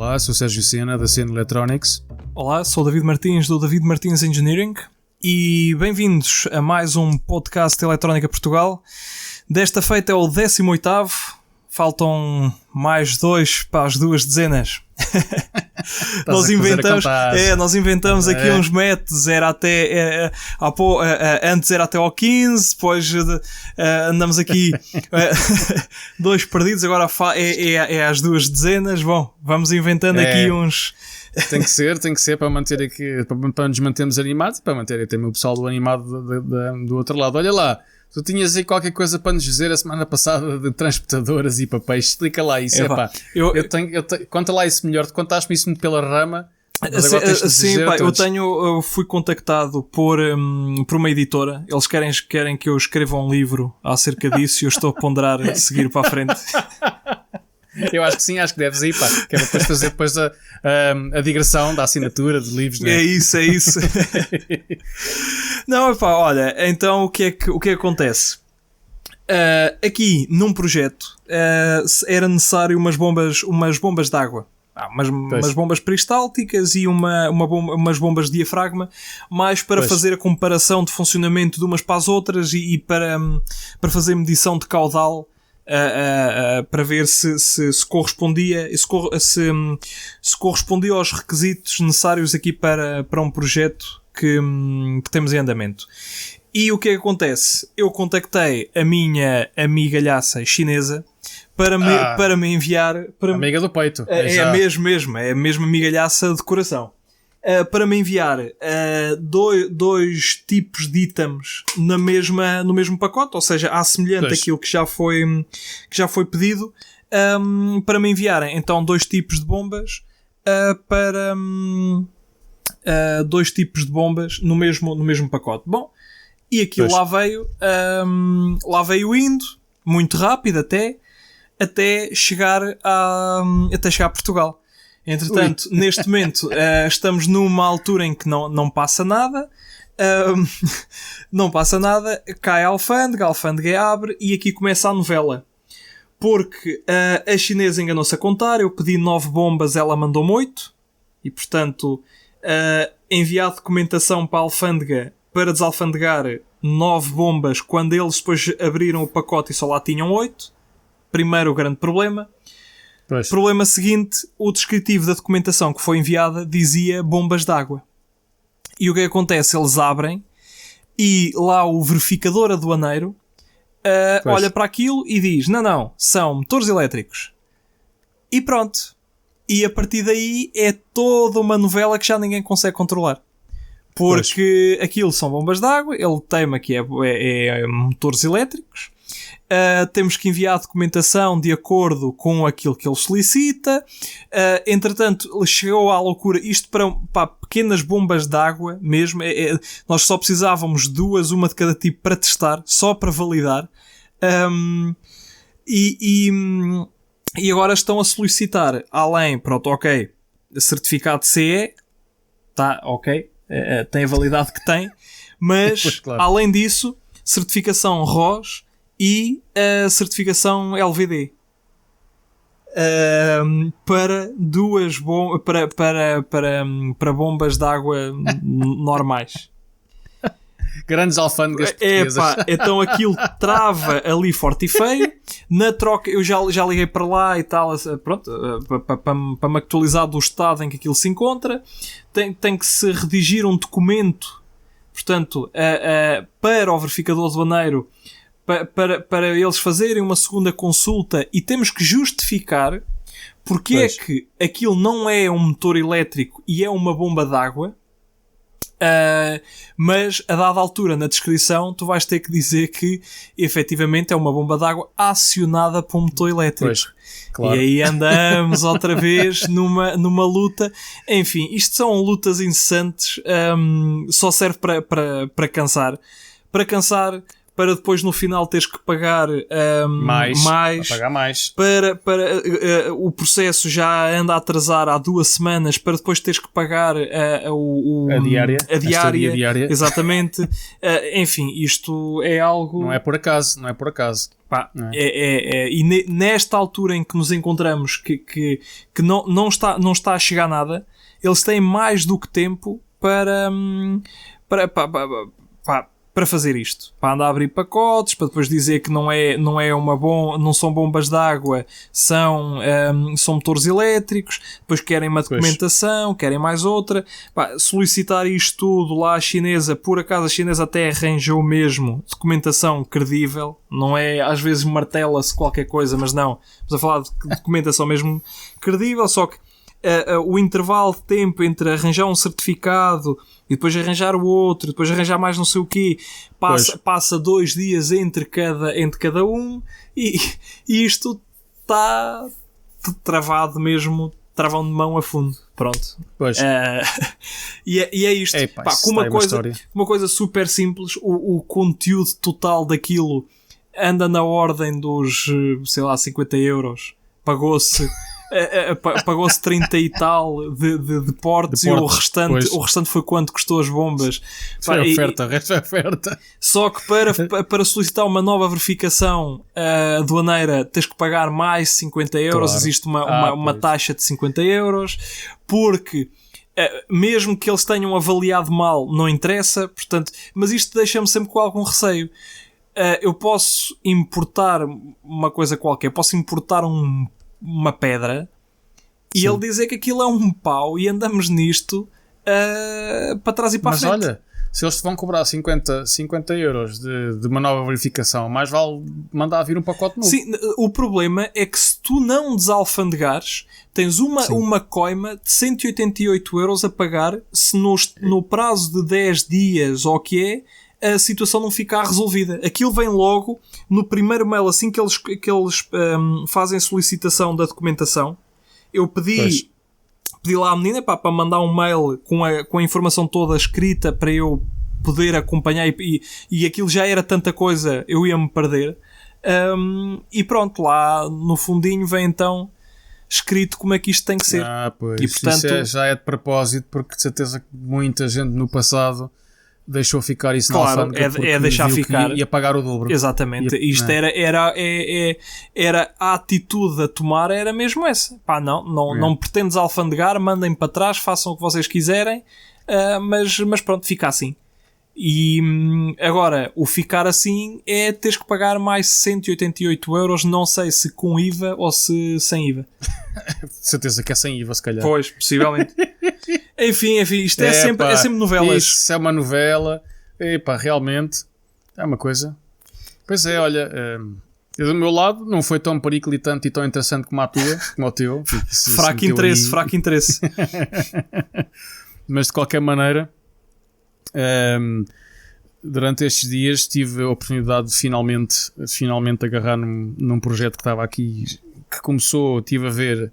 Olá, sou Sérgio Sena, da Sena Electronics. Olá, sou o David Martins, do David Martins Engineering, e bem-vindos a mais um podcast de Eletrónica Portugal. Desta feita é o 18º, faltam mais 2 para as 2 dezenas. Nós inventamos aqui uns métodos, era até antes era até ao 15, depois andamos aqui 2 perdidos, agora é às 2 dezenas. Bom, vamos inventando aqui uns. Tem que ser para manter aqui, para nos mantermos animados, para manter também o pessoal do animado do outro lado. Olha lá, tu tinhas aí qualquer coisa para nos dizer a semana passada de transportadoras e papéis. Explica lá isso. Eu conta lá isso melhor. Tu contaste-me isso pela rama. Eu fui contactado por uma editora. Eles querem que eu escreva um livro acerca disso e eu estou a ponderar seguir para a frente. Eu acho que sim, acho que deves ir, pá. Que é para depois fazer a digressão da assinatura de livros, não é? É isso. Não, pá, olha, então o que é que acontece? Aqui, num projeto, era necessário umas bombas de água. Umas bombas peristálticas e umas bombas de diafragma, mais para fazer a comparação de funcionamento de umas para as outras e para fazer medição de caudal. Para ver se correspondia aos requisitos necessários aqui para um projeto que temos em andamento. E o que é que acontece? Eu contactei a minha amigalhaça chinesa para me enviar... Amiga do peito. É a mesma amigalhaça de coração. Para me enviar dois tipos de itens no mesmo pacote, ou seja, à semelhante àquilo que já foi pedido, para me enviarem então 2 tipos de bombas para 2 tipos de bombas no mesmo pacote. Bom, e aquilo lá veio indo muito rápido até chegar a Portugal. Entretanto, neste momento estamos numa altura em que não passa nada, cai a alfândega abre e aqui começa a novela. Porque a chinesa enganou-se a contar, eu pedi 9 bombas, ela mandou-me 8, e portanto enviar documentação para a alfândega para desalfandegar 9 bombas, quando eles depois abriram o pacote e só lá tinham 8. Primeiro o grande problema. Problema seguinte, o descritivo da documentação que foi enviada dizia bombas de água. E o que acontece? Eles abrem e lá o verificador aduaneiro olha para aquilo e diz, não, são motores elétricos. E pronto. E a partir daí é toda uma novela que já ninguém consegue controlar. Porque aquilo são bombas de água, ele teima que é motores elétricos. Temos que enviar a documentação de acordo com aquilo que ele solicita. Entretanto, chegou à loucura. Isto para pequenas bombas de água mesmo. Nós só precisávamos 2, uma de cada tipo para testar, só para validar. E agora estão a solicitar, além, pronto, ok, certificado CE, tá, ok, tem a validade que tem, mas claro, além disso, certificação ROS e a certificação LVD para 2 para bombas de água normais. Grandes alfândegas portuguesas. Então aquilo trava ali forte e feio. Na troca, eu já liguei para lá e tal, pronto, para me atualizar do estado em que aquilo se encontra. Tem que se redigir um documento, portanto, para o verificador aduaneiro, para eles fazerem uma segunda consulta, e temos que justificar porque é que aquilo não é um motor elétrico e é uma bomba de água. Mas a dada altura na descrição tu vais ter que dizer que efetivamente é uma bomba de água acionada por um motor elétrico. Claro. E aí andamos outra vez numa luta. Enfim, isto são lutas incessantes. Só serve para cansar, para depois no final teres que pagar mais pagar mais. Para o processo já anda a atrasar há 2 semanas, para depois teres que pagar a diária. Exatamente. Enfim, isto é algo... Não é por acaso. Pá, e nesta altura em que nos encontramos, que não está a chegar nada, eles têm mais do que tempo para fazer isto, para andar a abrir pacotes, para depois dizer que não são bombas de água, são motores elétricos, depois querem uma documentação, querem mais outra. Pá, solicitar isto tudo lá à chinesa, por acaso a chinesa até arranjou mesmo documentação credível, não é, às vezes martela-se qualquer coisa, mas não, estamos a falar de documentação mesmo credível, só que o intervalo de tempo entre arranjar um certificado e depois arranjar o outro, depois arranjar mais não sei o quê, passa 2 dias entre cada um, e isto está travado mesmo, travão de mão a fundo. Pronto. E é isto. Epá, pá, com uma coisa super simples, o conteúdo total daquilo anda na ordem dos, sei lá, 50 euros. Pagou-se 30 e tal de portes, e o restante foi quanto custou as bombas. Foi oferta, o resto é oferta. Só que para solicitar uma nova verificação aduaneira tens que pagar mais 50 euros, claro. Existe uma taxa de 50 euros, porque mesmo que eles tenham avaliado mal, não interessa, portanto, mas isto deixa-me sempre com algum receio. Eu posso importar uma coisa qualquer, posso importar uma pedra, e ele dizer que aquilo é um pau, e andamos nisto para trás e para a frente. Mas olha, se eles te vão cobrar 50 euros de uma nova verificação, mais vale mandar vir um pacote novo. Sim, o problema é que se tu não desalfandegares, tens uma coima de 188 euros a pagar se no prazo de 10 dias ou o que é, a situação não ficar resolvida. Aquilo vem logo no primeiro mail, assim que eles fazem solicitação da documentação. Eu pedi lá à menina para mandar um mail com a informação toda escrita para eu poder acompanhar, e aquilo já era tanta coisa, eu ia-me perder. E pronto, lá no fundinho vem então escrito como é que isto tem que ser. Pois. E, portanto, isso já é de propósito, porque de certeza que muita gente no passado deixou ficar isso, claro, na alfândega, é deixar ficar, ia pagar o dobro. Exatamente. Isto era a atitude a tomar, era mesmo essa. Pá, não pretendes alfandegar, mandem para trás, façam o que vocês quiserem, mas pronto, fica assim. E agora, o ficar assim é teres que pagar mais 188 euros, não sei se com IVA ou se sem IVA. Certeza que é sem IVA, se calhar. Pois, possivelmente. Enfim, isto é sempre novelas. Isso é uma novela. Epá, realmente é uma coisa. Pois é, olha, do meu lado não foi tão periclitante e tão interessante como o teu. Fraco interesse. Mas de qualquer maneira, durante estes dias tive a oportunidade de finalmente agarrar num projeto que estava aqui, que estive a ver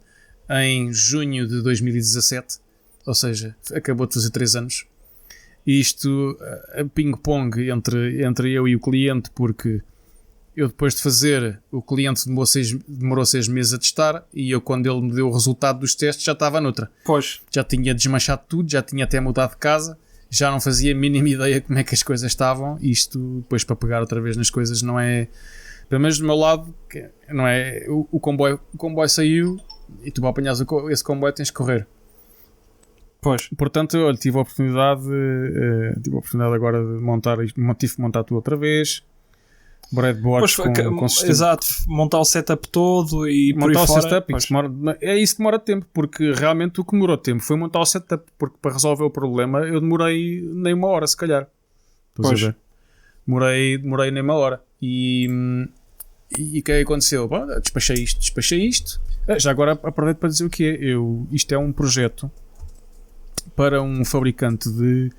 em junho de 2017, ou seja, acabou de fazer 3 anos. Isto a ping-pong entre eu e o cliente, porque eu, depois de fazer, o cliente demorou 6 meses a testar, e eu, quando ele me deu o resultado dos testes, já estava noutra. Pois. Já tinha desmanchado tudo, já tinha até mudado de casa, já não fazia a mínima ideia como é que as coisas estavam. Isto, depois, para pegar outra vez nas coisas, não é... Pelo menos do meu lado, não é... O comboio saiu, e tu, para apanhares esse comboio, tens que correr. Pois. Portanto, olha, tive a oportunidade agora de montar isto, tive que montar tudo outra vez. Breadboards com sistema. Exato, montar o setup todo e montar o setup, é isso que demora tempo, porque realmente o que demorou tempo foi montar o setup, porque para resolver o problema eu demorei nem 1 hora, se calhar. Pois. Demorei nem 1 hora. E o que é que aconteceu? Bom, despachei isto. Já agora aproveito para dizer o que é. Isto é um projeto para um fabricante de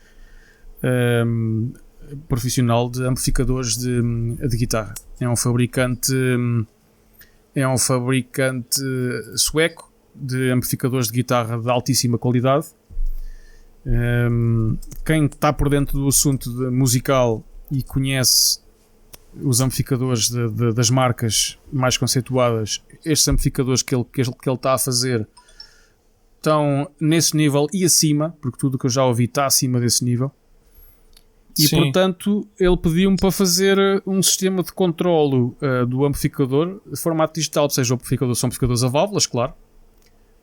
profissional de amplificadores de guitarra. É um fabricante sueco de amplificadores de guitarra de altíssima qualidade. Quem está por dentro do assunto musical e conhece os amplificadores das marcas mais conceituadas, estes amplificadores que ele está a fazer estão nesse nível e acima, porque tudo o que eu já ouvi está acima desse nível. E Sim. portanto ele pediu-me para fazer um sistema de controlo do amplificador de formato digital, ou seja, são amplificadores a válvulas, claro,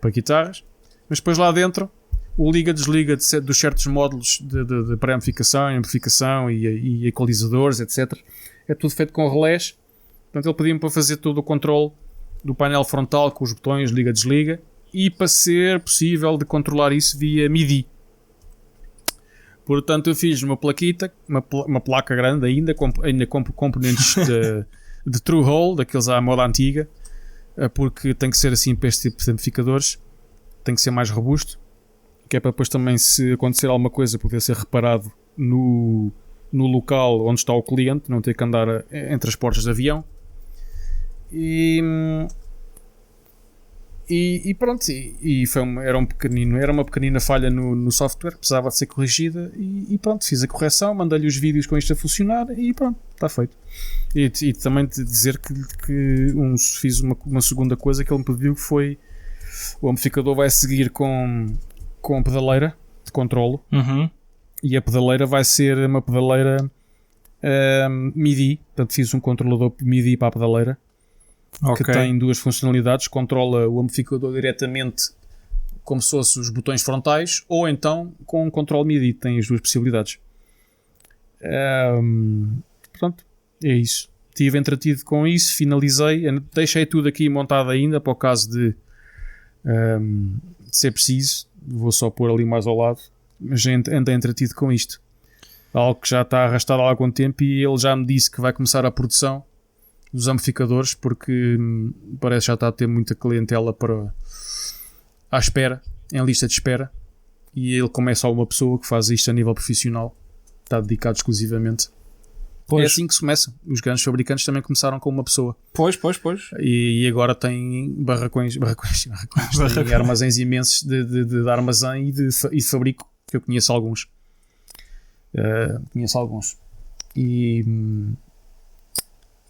para guitarras, mas depois lá dentro o liga-desliga dos certos módulos de pré-amplificação, amplificação e equalizadores, etc. É tudo feito com relés. Portanto ele pediu-me para fazer todo o controle do painel frontal com os botões liga-desliga e para ser possível de controlar isso via MIDI. Portanto, eu fiz uma plaquita, uma placa grande ainda com componentes de True Hole, daqueles à moda antiga, porque tem que ser assim para este tipo de amplificadores, tem que ser mais robusto, que é para depois também, se acontecer alguma coisa, poder ser reparado no local onde está o cliente, não ter que andar entre as portas de avião. E pronto, era uma pequenina falha no software, precisava de ser corrigida e pronto, fiz a correção, mandei-lhe os vídeos com isto a funcionar e pronto, está feito. E também te dizer que fiz uma segunda coisa que ele me pediu, que foi o amplificador vai seguir com pedaleira de controlo. Uhum. E a pedaleira vai ser uma pedaleira MIDI, portanto fiz um controlador MIDI para a pedaleira. Que tem duas funcionalidades, controla o amplificador diretamente como se fossem os botões frontais, ou então com um controle MIDI, tem as duas possibilidades. Portanto, é isso. Estive entretido com isso, finalizei, deixei tudo aqui montado ainda para o caso de ser preciso, vou só pôr ali mais ao lado, mas andei entretido com isto. Algo que já está arrastado há algum tempo e ele já me disse que vai começar a produção dos amplificadores, porque parece que já está a ter muita clientela à espera, em lista de espera, e ele, como é só uma pessoa que faz isto a nível profissional, está dedicado exclusivamente. Pois. É assim que se começa. Os grandes fabricantes também começaram com uma pessoa. Pois. E agora tem barracões. Tem armazéns imensos de armazém e de fabrico, que eu conheço alguns.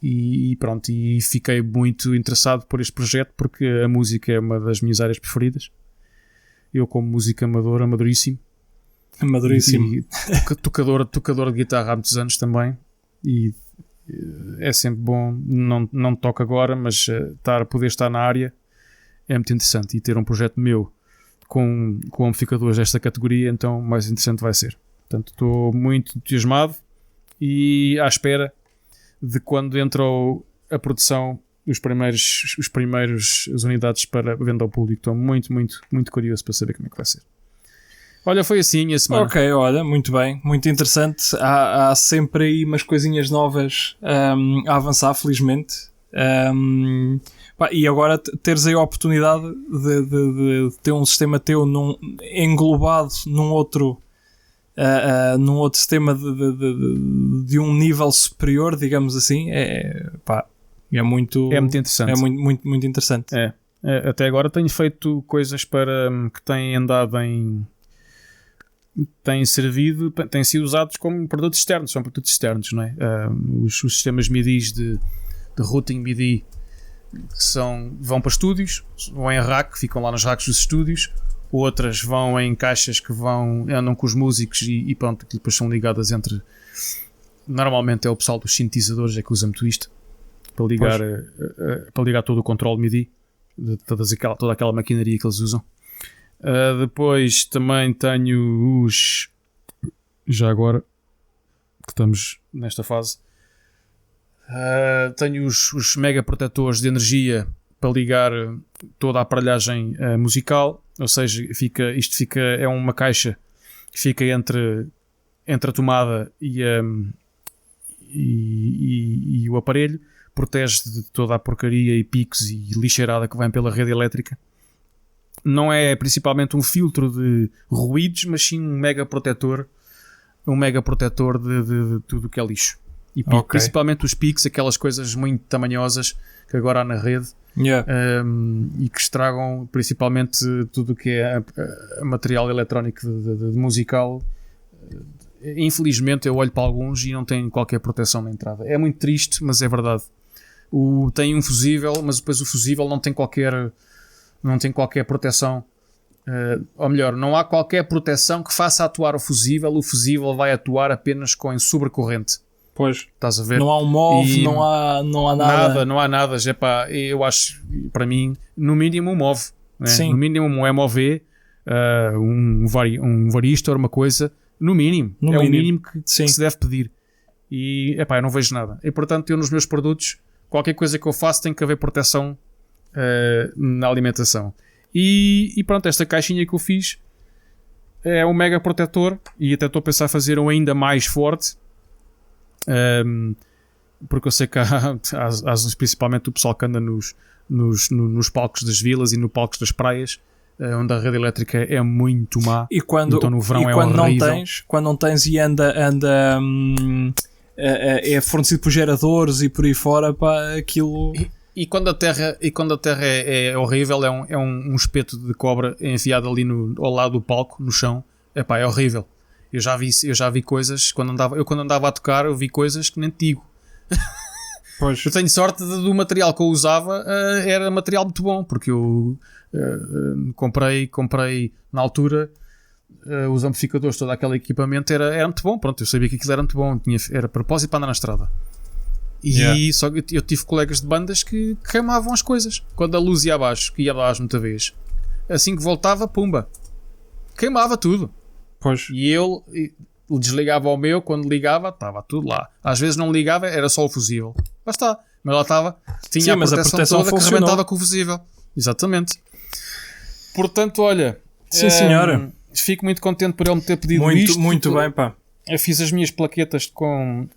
E pronto, e fiquei muito interessado por este projeto, porque a música é uma das minhas áreas preferidas. Eu, como músico amadoríssimo, e tocador de guitarra há muitos anos também, e é sempre bom, não toco agora, mas poder estar na área é muito interessante, e ter um projeto meu com amplificadores desta categoria, então mais interessante vai ser. Portanto, estou muito entusiasmado e à espera de quando entrou a produção as primeiras unidades para venda ao público. Estou muito, muito, muito curioso para saber como é que vai ser. Olha, foi assim a minha semana. Ok, olha, muito bem, muito interessante. Há sempre aí umas coisinhas novas a avançar, felizmente. E agora teres aí a oportunidade de ter um sistema teu englobado num outro sistema de um nível superior, digamos assim, é muito interessante. É muito, muito interessante. Até agora tenho feito coisas que têm andado têm sido usados como produtos externos, são produtos externos, não é? Os sistemas MIDI de routing MIDI vão para estúdios, vão em rack, ficam lá nos racks dos estúdios. Outras vão em caixas que andam com os músicos e pronto, que depois são ligadas entre. Normalmente é o pessoal dos sintetizadores que usa muito isto para ligar todo o controle MIDI de toda aquela maquinaria que eles usam. Depois também tenho já agora que estamos nesta fase, tenho os mega protetores de energia para ligar toda a aparelhagem musical, ou seja, é uma caixa que fica entre a tomada e o aparelho, protege de toda a porcaria e picos e lixeirada que vem pela rede elétrica. Não é principalmente um filtro de ruídos, mas sim um mega protetor de tudo que é lixo. E principalmente os picos, aquelas coisas muito tamanhosas que agora há na rede. E que estragam principalmente tudo o que é material eletrónico de musical, infelizmente eu olho para alguns e não têm qualquer proteção na entrada. É muito triste, mas é verdade. Tem um fusível, mas depois o fusível não tem qualquer proteção. Ou melhor, não há qualquer proteção que faça atuar o fusível vai atuar apenas com sobrecorrente. Pois. Estás a ver? Não há um MOV, não há nada. Não há nada. Eu acho, para mim, no mínimo um MOV. Né? Sim. No mínimo um MOV, um varistor, uma coisa. No mínimo. O mínimo que se deve pedir. E eu não vejo nada. E portanto, eu nos meus produtos, qualquer coisa que eu faço tem que haver proteção na alimentação. E pronto, esta caixinha que eu fiz é um mega protetor e até estou a pensar fazer um ainda mais forte, porque eu sei que há principalmente o pessoal que anda nos palcos das vilas e nos palcos das praias, onde a rede elétrica é muito má. Então no verão horrível. Quando não tens e anda é fornecido por geradores e por aí fora, pá, aquilo... E quando a terra é horrível, é um espeto de cobra enfiado ali ao lado do palco, no chão. É horrível. Eu já vi coisas, quando andava a tocar, eu vi coisas que nem te digo. Pois. Eu tenho sorte do material que eu usava, era material muito bom, porque eu comprei na altura os amplificadores, todo aquele equipamento era muito bom. Pronto, eu sabia que aquilo era muito bom, era propósito para andar na estrada. E só eu tive colegas de bandas que queimavam as coisas quando a luz ia abaixo, que ia abaixo muita vez. Assim que voltava, pumba, queimava tudo. Pois. E eu desligava o meu, quando ligava estava tudo lá. Às vezes não ligava, era só o fusível. Lá está, mas lá estava, tinha a proteção toda funcionou. Que rebentava com o fusível. Exatamente. Portanto, olha, sim, senhora, fico muito contente por ele me ter pedido isto. Muito bem, pá. Eu fiz as minhas plaquetas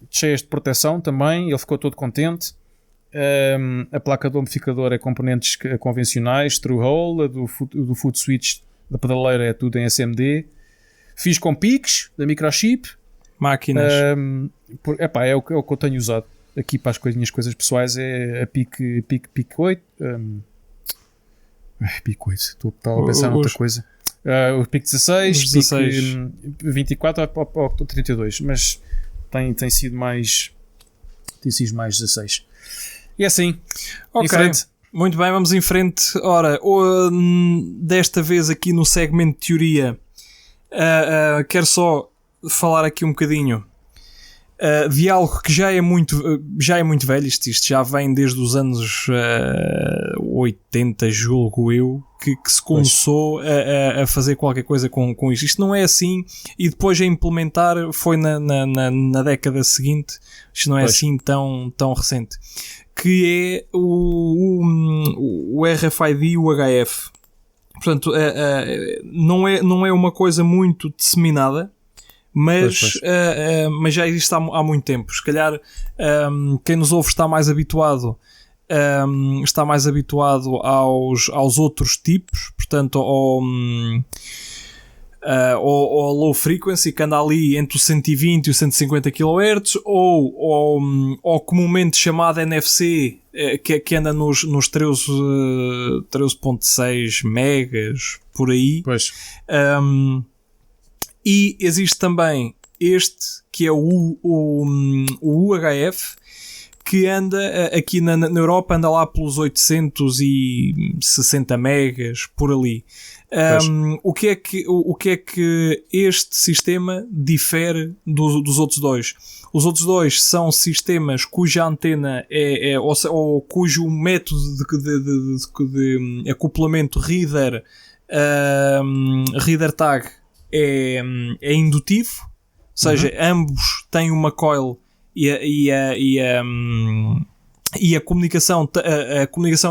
cheias de proteção também, ele ficou todo contente. A placa do amplificador é componentes convencionais, through hole, do foot switch da pedaleira é tudo em SMD. Fiz com piques da microchip. Máquinas. É o que eu tenho usado aqui para as minhas coisas pessoais, é a PIC 8. PIC 8, estava a pensar noutra coisa. O PIC 16, PIC 24 ou 32, mas tem sido mais 16. E assim, ok, em frente. Muito bem, vamos em frente. Ora, desta vez aqui no segmento de teoria, quero só falar aqui um bocadinho de algo que já é muito velho. Isto já vem desde os anos 80, julgo eu, que se começou a fazer qualquer coisa com isto. Isto não é assim, e depois a implementar foi na década seguinte. Isto não é assim tão recente, que é o RFID e o HF. Portanto, não é uma coisa muito disseminada, mas já existe há muito tempo. Se calhar quem nos ouve está mais habituado aos outros tipos, portanto ao low frequency, que anda ali entre os 120 e os 150 kHz, ou comumente chamado NFC, que anda nos 13.6 megas, por aí. Pois. E existe também este, que é o UHF, que anda aqui na Europa, anda lá pelos 860 megas, por ali. O que é que este sistema difere dos outros dois? Os outros dois são sistemas cuja antena ou cujo método de acoplamento reader tag é indutivo, ou seja, ambos têm uma coil e a comunicação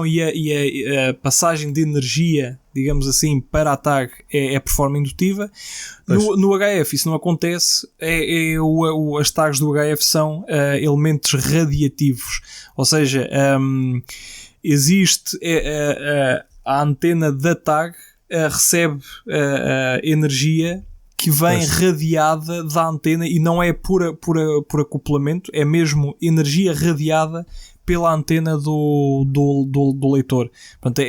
e a passagem de energia, digamos assim, para a tag é por forma indutiva. No HF isso não acontece. As tags do HF são elementos radiativos, ou seja, existe a antena da tag recebe energia que vem radiada da antena, e não é por acoplamento, é mesmo energia radiada pela antena do leitor. Portanto,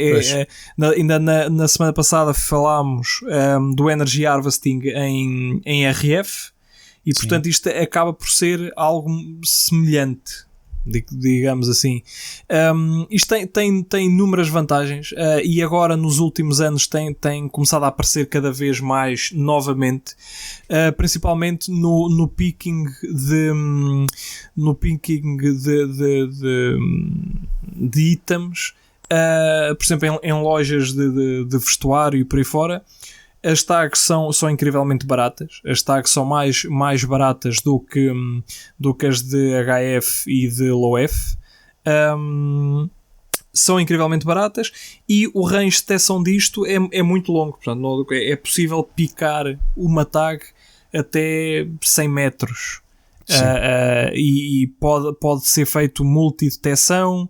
ainda na semana passada falámos do Energy Harvesting em RF, E portanto isto acaba por ser algo semelhante, digamos assim. Isto tem inúmeras vantagens, e agora nos últimos anos tem começado a aparecer cada vez mais novamente, principalmente no picking de itens, por exemplo em lojas de vestuário e por aí fora. As tags são incrivelmente baratas. As tags são mais baratas do que as de HF e de LOF. São incrivelmente baratas e o range de detecção disto é muito longo. Portanto, é possível picar uma tag até 100 metros. E pode ser feito multidetecção.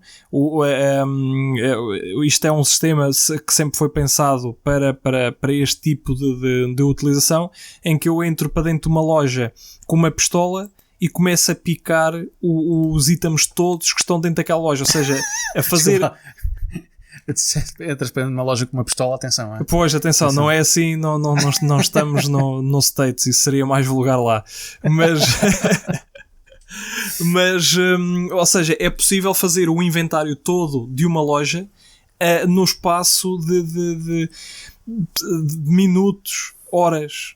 Isto é um sistema que sempre foi pensado para este tipo de utilização, em que eu entro para dentro de uma loja com uma pistola e começo a picar os itens todos que estão dentro daquela loja, ou seja, a fazer... Entras para uma loja com uma pistola, atenção, é? Pois, atenção, não é assim, não estamos no States, isso seria mais vulgar lá, mas ou seja, é possível fazer o inventário todo de uma loja no espaço de minutos, horas,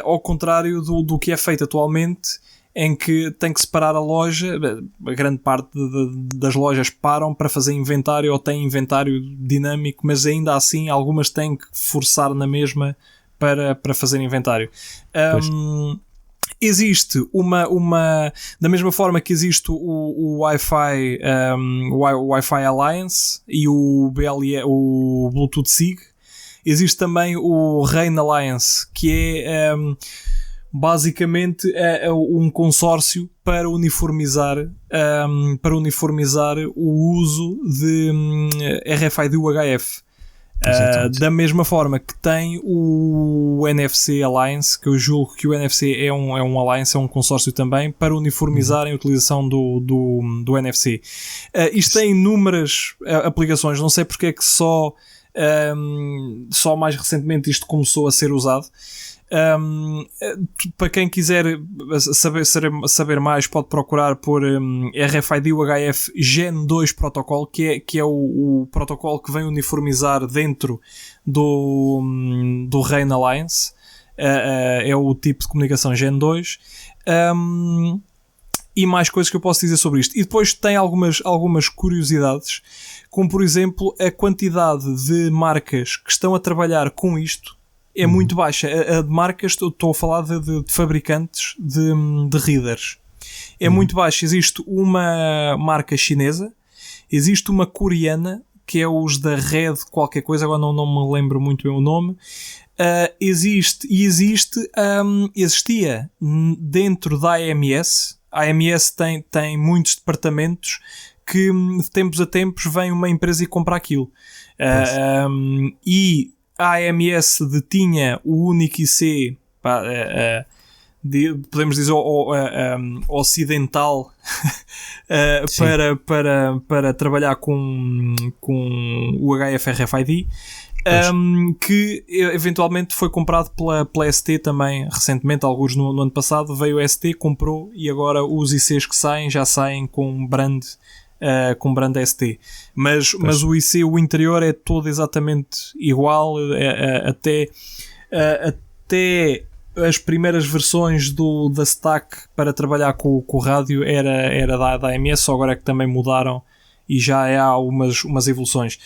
ao contrário do que é feito atualmente, em que tem que separar a loja. A grande parte das lojas param para fazer inventário ou têm inventário dinâmico, mas ainda assim algumas têm que forçar na mesma para fazer inventário. Existe da mesma forma que existe o Wi-Fi, o Wi-Fi Alliance e o BLE, o Bluetooth SIG, existe também o RAIN Alliance, que é basicamente um consórcio para uniformizar o uso de RFID UHF. Da mesma forma que tem o NFC Alliance, que eu julgo que o NFC é um Alliance, é um consórcio também, para uniformizar a utilização do NFC. Isto tem inúmeras aplicações, não sei porque é que só mais recentemente isto começou a ser usado. Para quem quiser saber mais, pode procurar por RFID UHF Gen 2 protocolo, que é o protocolo que vem uniformizar dentro do RAIN Alliance. É o tipo de comunicação Gen 2. E mais coisas que eu posso dizer sobre isto. E depois tem algumas curiosidades, como por exemplo a quantidade de marcas que estão a trabalhar com isto é muito baixa. A de marcas, estou a falar de fabricantes de readers. É muito baixa. Existe uma marca chinesa, existe uma coreana, que é os da Red qualquer coisa, agora não me lembro muito bem o nome. Existia dentro da AMS. A AMS tem muitos departamentos que de tempos a tempos vem uma empresa e compra aquilo. E a AMS detinha o único IC, podemos dizer ocidental, para trabalhar com o HF RFID, que eventualmente foi comprado pela ST também recentemente, alguns no ano passado. Veio a ST, comprou, e agora os ICs que já saem com brand ST, mas o IC, o interior é todo exatamente igual, até as primeiras versões da stack para trabalhar com o rádio era da AMS, só agora é que também mudaram e já há umas evoluções.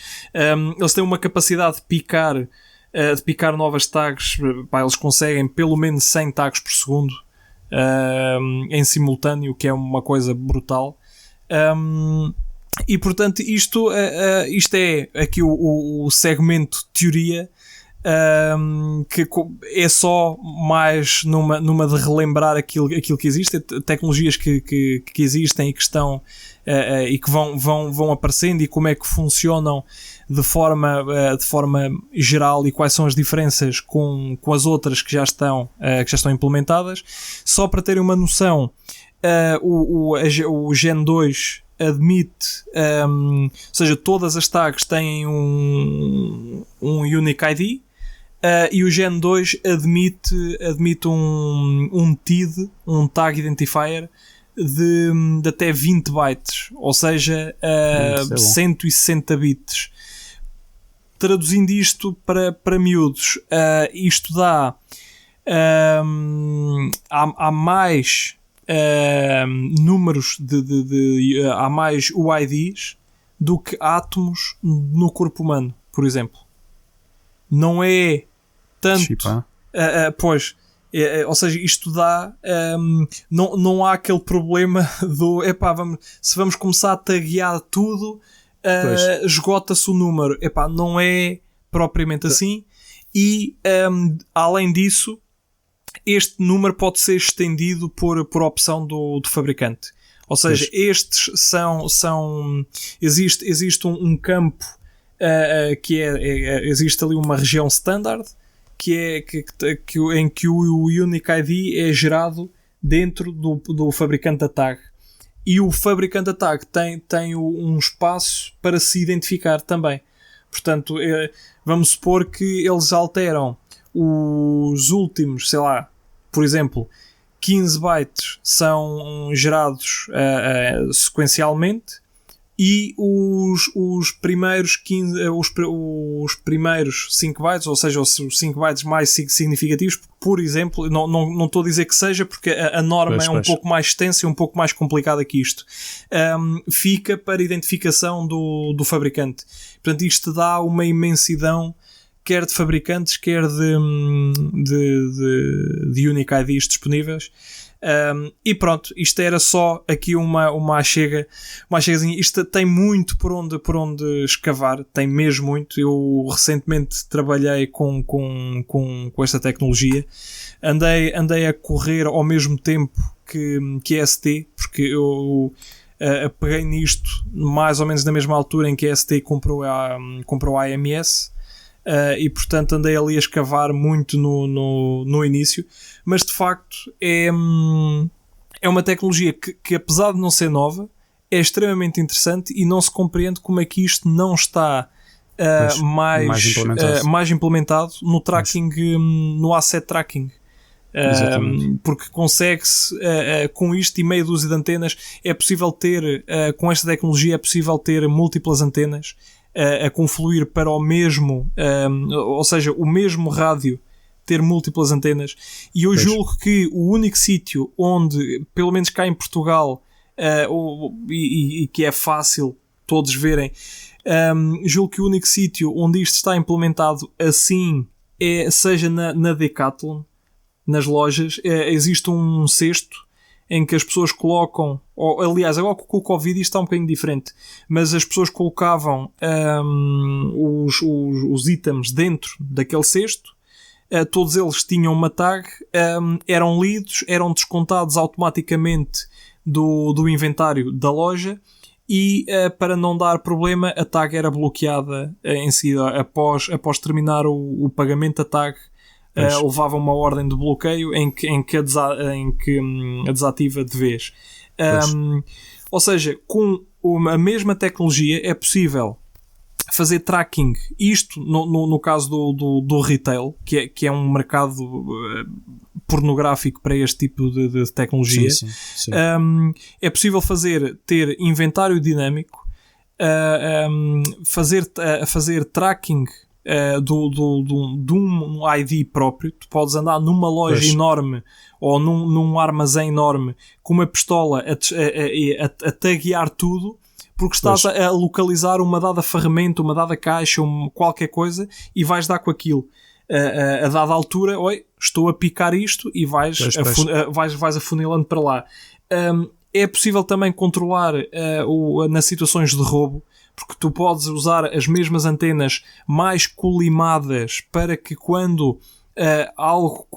Eles têm uma capacidade de picar novas tags. Eles conseguem pelo menos 100 tags por segundo em simultâneo, que é uma coisa brutal. E portanto isto é aqui o segmento teoria, que é só mais numa de relembrar aquilo que existe, tecnologias que existem e que estão e que vão aparecendo, e como é que funcionam de forma geral, e quais são as diferenças com as outras que já estão implementadas. Só para terem uma noção, o Gen 2 admite, ou seja, todas as tags têm um Unique ID, e o Gen 2 admite um TID, um Tag Identifier, de até 20 bytes, ou seja, 160 bits. Traduzindo isto para miúdos, isto dá há mais números há mais UIDs do que átomos no corpo humano, por exemplo. Não é tanto pois, ou seja, isto dá não há aquele problema do se vamos começar a taguear tudo, esgota-se o número. Não é propriamente assim. E além disso, este número pode ser estendido por opção do fabricante. Ou seja, estes existe um campo que existe ali uma região standard em que o Unique ID é gerado dentro do fabricante da tag. E o fabricante da tag tem um espaço para se identificar também. Portanto, vamos supor que eles alteram os últimos, sei lá, por exemplo, 15 bytes são gerados sequencialmente, e os primeiros 15, os primeiros 5 bytes, ou seja, os 5 bytes mais significativos, por exemplo, não estou a dizer que seja, porque a norma um pouco mais extensa e um pouco mais complicada que isto, fica para identificação do fabricante. Portanto, isto dá uma imensidão, quer de fabricantes, quer de Unique IDs disponíveis. E pronto, isto era só aqui uma chegazinha. Isto tem muito por onde escavar, tem mesmo muito. Eu recentemente trabalhei com esta tecnologia, andei a correr ao mesmo tempo que a ST, porque eu peguei nisto mais ou menos na mesma altura em que a ST comprou a AMS. E portanto andei ali a escavar muito no início, mas de facto é uma tecnologia que apesar de não ser nova, é extremamente interessante, e não se compreende como é que isto não está mais implementado no tracking, no asset tracking. Porque consegue-se com isto e meia dúzia de antenas, é possível ter com esta tecnologia, é possível ter múltiplas antenas a confluir para o mesmo, ou seja, o mesmo rádio, ter múltiplas antenas. E eu julgo que o único sítio onde, pelo menos cá em Portugal, e que é fácil todos verem, julgo que o único sítio onde isto está implementado assim seja na Decathlon, nas lojas. Existe um cesto em que as pessoas colocam, aliás, agora com o Covid isto está um bocadinho diferente, mas as pessoas colocavam os itens dentro daquele cesto, todos eles tinham uma tag, eram lidos, eram descontados automaticamente do inventário da loja, e para não dar problema, a tag era bloqueada em seguida, após terminar o pagamento da tag. Levava uma ordem de bloqueio em que a desativa de vez. Ou seja, com a mesma tecnologia é possível fazer tracking. Isto no caso do retail, que é um mercado pornográfico para este tipo de tecnologia. Sim. É possível ter inventário dinâmico, fazer tracking de um ID próprio. Tu podes andar numa loja enorme ou num armazém enorme com uma pistola a taguear tudo, porque estás a localizar uma dada ferramenta, uma dada caixa, qualquer coisa, e vais dar com aquilo. A dada altura, estou a picar isto, e vais afunilando para lá. É possível também controlar nas situações de roubo, porque tu podes usar as mesmas antenas mais colimadas para que quando algo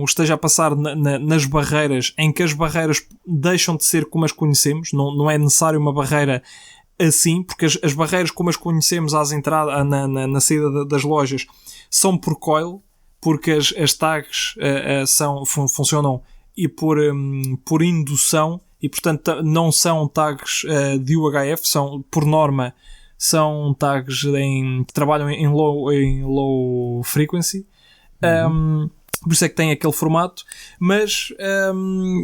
esteja a passar nas barreiras, em que as barreiras deixam de ser como as conhecemos, não é necessário uma barreira assim, porque as barreiras como as conhecemos às entradas, na saída das lojas, são por coil, porque as tags funcionam e por indução, e portanto não são tags de UHF, por norma são tags que trabalham em low frequency. Por isso é que tem aquele formato, mas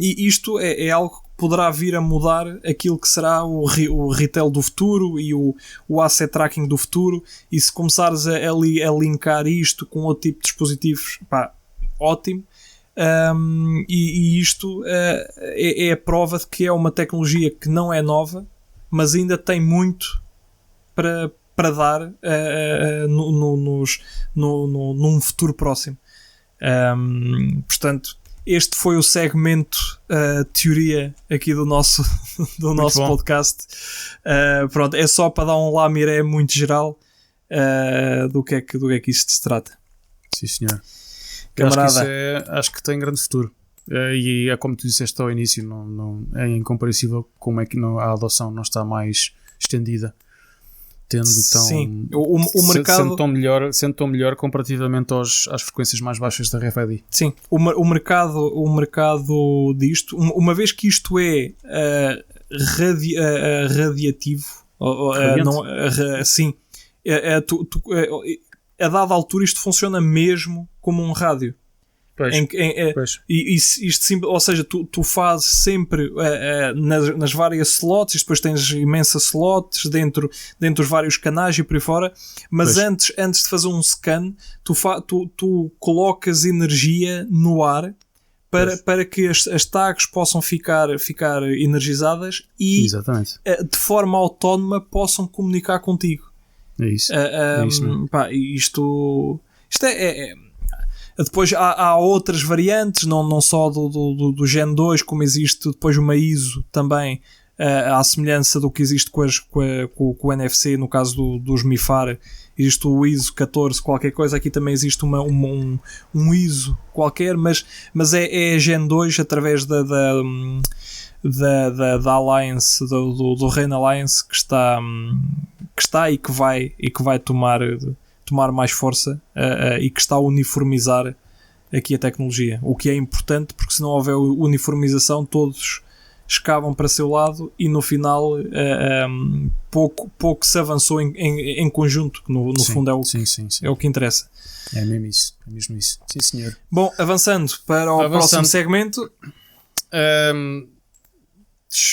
e isto é algo que poderá vir a mudar aquilo que será o retail do futuro e o asset tracking do futuro. E se começares a linkar isto com outro tipo de dispositivos, pá, ótimo. E isto é a prova de que é uma tecnologia que não é nova, mas ainda tem muito para dar num futuro próximo. Portanto, este foi o segmento teoria aqui do nosso podcast. Pronto, é só para dar um lamiré muito geral do que é que isto se trata. Sim, senhor. Camarada. Acho que tem grande futuro. E é como tu disseste ao início, não é incomparável como é que a adoção não está mais estendida. Tendo tão, sim, o mercado sendo tão melhor comparativamente às frequências mais baixas da RFID. Sim, o mercado disto, uma vez que isto é radiativo, sim, a dada altura isto funciona mesmo como um rádio. Pois. Ou seja, tu fazes sempre nas várias slots, e depois tens imensas slots dentro dos vários canais e por aí fora, mas antes de fazer um scan tu colocas energia no ar para que as tags possam ficar energizadas e exatamente, de forma autónoma possam comunicar contigo. É isso. É isso mesmo. Isto é depois há outras variantes, não só do Gen 2, como existe depois uma ISO também, à semelhança do que existe com o NFC, no caso dos MIFAR, existe o ISO 14 qualquer coisa, aqui também existe um ISO qualquer, mas é a Gen 2 através da Alliance, do RAIN Alliance que está e que vai tomar mais força e que está a uniformizar aqui a tecnologia, o que é importante, porque se não houver uniformização todos escavam para seu lado e no final pouco se avançou em conjunto, que no fundo é o que interessa. É mesmo isso. Sim, senhor. Bom, avançando para o próximo segmento.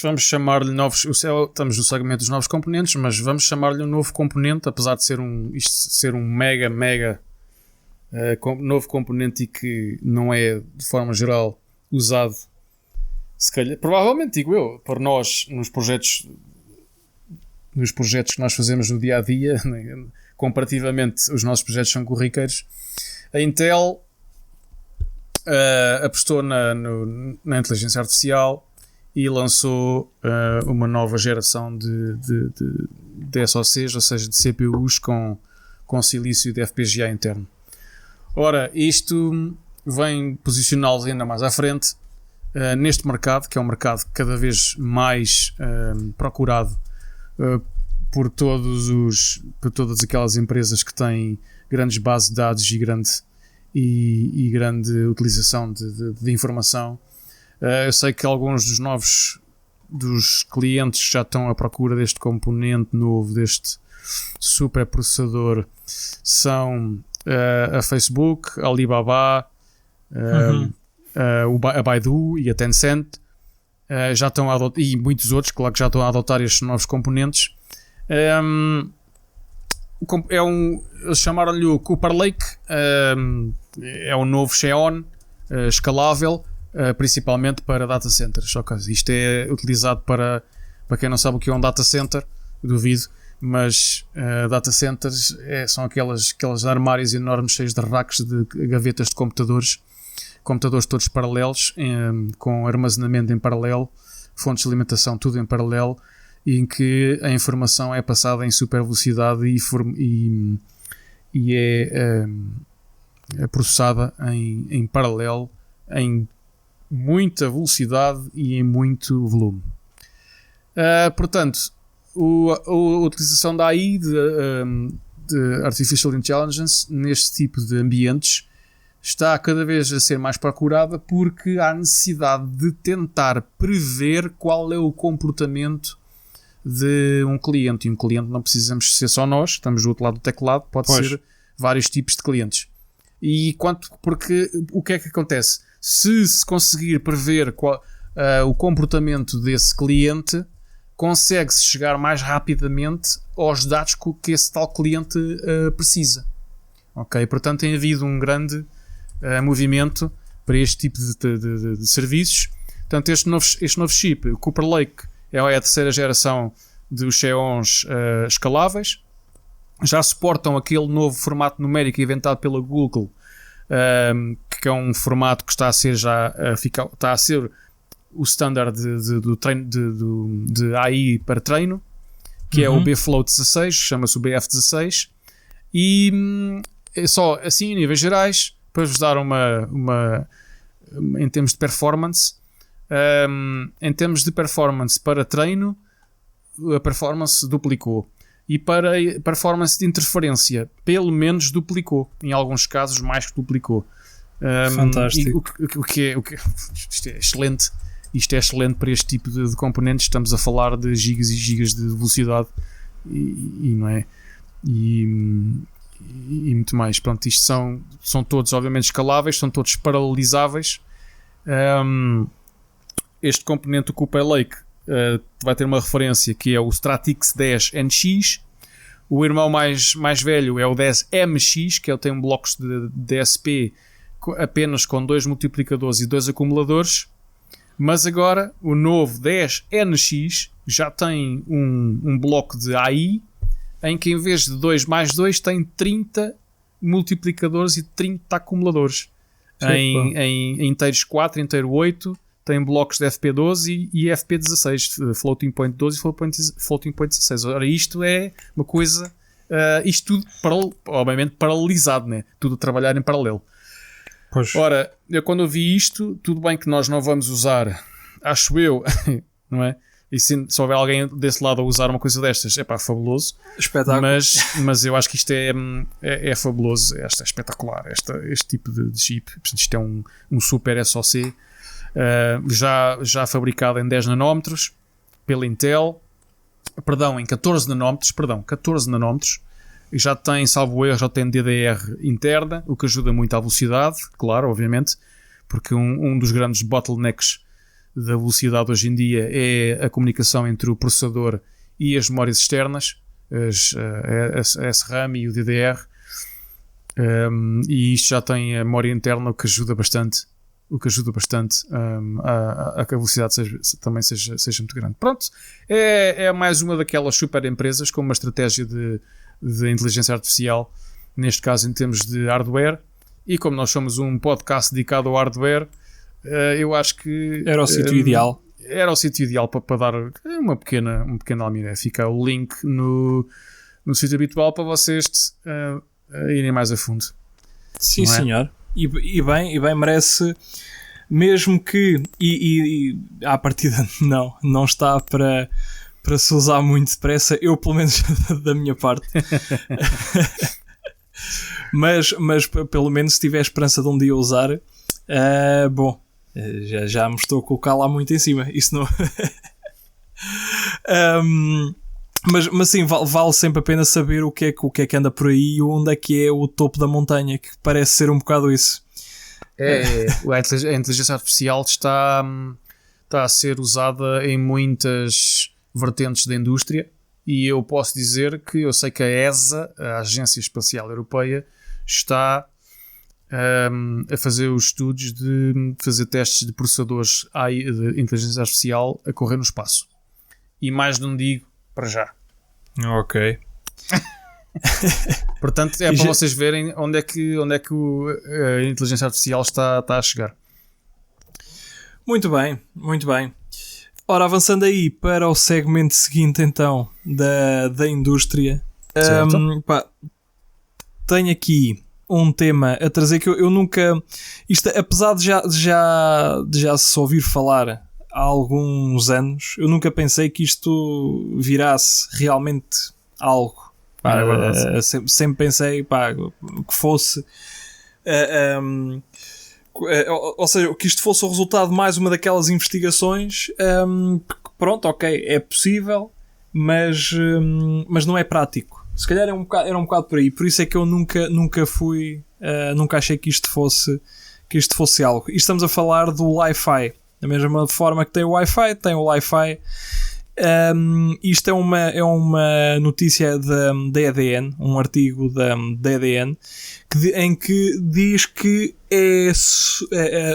Vamos chamar-lhe estamos no segmento dos novos componentes, mas vamos chamar-lhe um novo componente, apesar de ser um mega novo componente e que não é de forma geral usado, se calhar, provavelmente digo eu, por nós nos projetos que nós fazemos no dia a dia, comparativamente os nossos projetos são corriqueiros. A Intel apostou na inteligência artificial e lançou uma nova geração de SoCs, ou seja, de CPUs com silício de FPGA interno. Ora, isto vem posicioná-los ainda mais à frente neste mercado, que é um mercado cada vez mais procurado por todas aquelas empresas que têm grandes bases de dados e grande utilização de informação. Eu sei que alguns dos clientes já estão à procura deste componente novo, deste super processador, são a Facebook, a Alibaba, a Baidu e a Tencent. Já estão a adotar, e muitos outros, claro que já estão a adotar estes novos componentes. Eles chamaram-lhe o Cooper Lake. É um novo Xeon escalável, principalmente para data centers. Okay. Isto é utilizado para quem não sabe o que é um data center, duvido, mas data centers são aquelas armários enormes cheios de racks de gavetas de computadores todos paralelos, com armazenamento em paralelo, fontes de alimentação tudo em paralelo, em que a informação é passada em super velocidade e é processada em paralelo, em muita velocidade e em muito volume. Portanto, a utilização da AI, de Artificial Intelligence, neste tipo de ambientes, está cada vez a ser mais procurada porque há necessidade de tentar prever qual é o comportamento de um cliente. E um cliente não precisamos ser só nós, estamos do outro lado do teclado, pode ser vários tipos de clientes. Porque o que é que acontece? Se conseguir prever o comportamento desse cliente, consegue-se chegar mais rapidamente aos dados que esse tal cliente precisa. Ok? Portanto, tem havido um grande movimento para este tipo de serviços. Portanto, este novo chip, o Cooper Lake, é a terceira geração dos Xeons escaláveis. Já suportam aquele novo formato numérico inventado pela Google, que é um formato que está a ser o standard de AI para treino, que é o BFlow 16, chama-se o BF16. E só assim, em níveis gerais, para vos dar uma em termos de performance, em termos de performance para treino, a performance duplicou. E para performance de interferência, pelo menos duplicou. Em alguns casos, mais que duplicou. Fantástico. Isto é excelente. Isto é excelente para este tipo de componentes. Estamos a falar de gigas e gigas de velocidade e não é? E muito mais. Pronto, isto são todos obviamente escaláveis, são todos paralelizáveis. Este componente do Cooper Lake vai ter uma referência que é o Stratix 10NX. O irmão mais velho é o 10MX, que ele tem um bloco de DSP apenas com 2 multiplicadores e 2 acumuladores. Mas agora o novo 10NX já tem um bloco de AI em que em vez de 2 mais 2 tem 30 multiplicadores e 30 acumuladores. Em inteiros 4, inteiro 8, tem blocos de FP12 e FP16, Floating Point 12 e Floating Point 16. Ora, isto é uma coisa, isto tudo obviamente paralelizado, né? Tudo a trabalhar em paralelo. Pois. Ora, eu quando eu vi isto, tudo bem que nós não vamos usar, acho eu, não é? E se houver alguém desse lado a usar uma coisa destas, é pá, fabuloso. Espetáculo. Mas eu acho que isto é fabuloso, é espetacular, este tipo de chip. Portanto, isto é um super SoC, já fabricado em 10 nanómetros pela Intel, em 14 nanómetros, e já tem, salvo erro, já tem DDR interna, o que ajuda muito à velocidade, claro, obviamente, porque um dos grandes bottlenecks da velocidade hoje em dia é a comunicação entre o processador e as memórias externas, a SRAM e o DDR, e isto já tem a memória interna, o que ajuda bastante a que a velocidade também seja muito grande. Pronto, é mais uma daquelas super empresas com uma estratégia de inteligência artificial, neste caso em termos de hardware, e como nós somos um podcast dedicado ao hardware, eu acho que era o sítio ideal. Era o sítio ideal para dar uma pequena almiré. Fica o link no sítio habitual para vocês irem mais a fundo. Sim, senhor. E bem merece, mesmo que e à partida não está para se usar muito depressa, eu pelo menos da minha parte. mas pelo menos se tiver esperança de um dia usar, bom, já me estou a colocar lá muito em cima. Isso não. Mas sim, vale sempre a pena saber o que é que anda por aí e onde é que é o topo da montanha, que parece ser um bocado isso. A inteligência artificial está a ser usada em muitas vertentes da indústria, e eu posso dizer que eu sei que a ESA, a Agência Espacial Europeia, está a fazer os estudos de fazer testes de processadores AI, de inteligência artificial a correr no espaço. E mais não digo para já. Ok. Portanto, para vocês verem onde é que a inteligência artificial está a chegar. Muito bem. Ora, avançando aí para o segmento seguinte então da indústria, tenho aqui um tema a trazer que eu nunca, isto, apesar de já se ouvir falar há alguns anos, eu nunca pensei que isto virasse realmente algo. Sempre pensei que fosse ou seja, que isto fosse o resultado de mais uma daquelas investigações, pronto, ok, é possível, mas não é prático. Se calhar era um bocado por aí. Por isso é que eu nunca fui, nunca achei que isto fosse algo. E estamos a falar do Li-Fi. Da mesma forma que tem o Wi-Fi, tem o Li-Fi. Isto é uma notícia da EDN, um artigo da EDN, em que diz que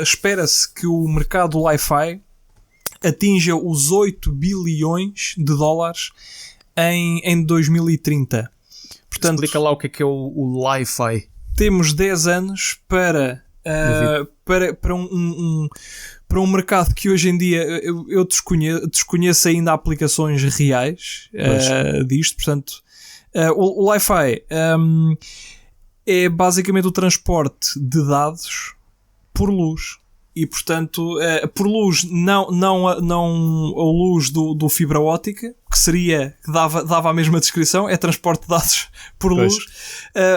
espera-se que o mercado Wi-Fi atinja os 8 bilhões de dólares em 2030. Portanto, explica lá o que é o Li-Fi. Temos 10 anos para um mercado que hoje em dia eu desconheço ainda aplicações reais disto. Portanto, o Li-Fi é basicamente o transporte de dados por luz. E portanto, por luz, não a luz do fibra óptica, que dava a mesma descrição, é transporte de dados por luz,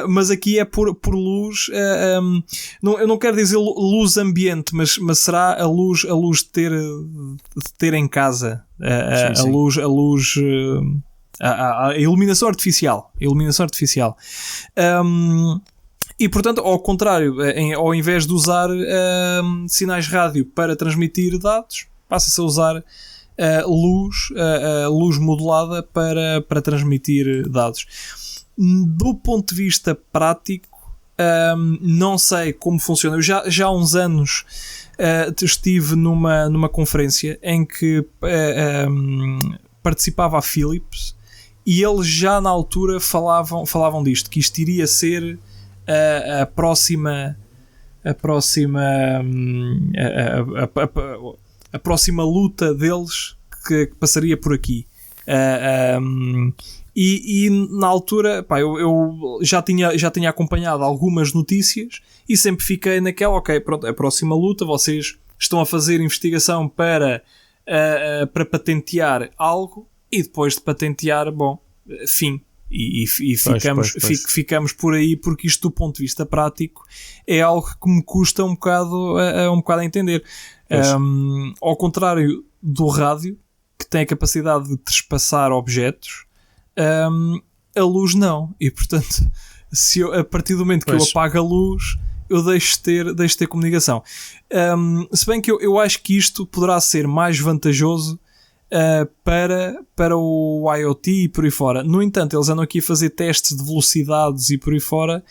mas aqui é por luz, eu não quero dizer luz ambiente, mas será a luz de ter em casa, a iluminação artificial. E portanto, ao contrário, ao invés de usar sinais rádio para transmitir dados, passa-se a usar luz modulada para transmitir dados. Do ponto de vista prático, não sei como funciona. Eu já há uns anos estive numa conferência em que participava a Philips, e eles já na altura falavam disto, que isto iria ser a próxima luta deles que passaria por aqui. E na altura, eu já tinha acompanhado algumas notícias e sempre fiquei naquela, ok, pronto, a próxima luta, vocês estão a fazer investigação para patentear algo, e depois de patentear, fim. E ficamos por aí, porque isto, do ponto de vista prático, é algo que me custa um bocado a entender. Ao contrário do rádio, que tem a capacidade de trespassar objetos, a luz não. E portanto, a partir do momento que eu apago a luz, eu deixo de ter comunicação. Se bem que eu acho que isto poderá ser mais vantajoso para o IoT e por aí fora. No entanto, eles andam aqui a fazer testes de velocidades e por aí fora,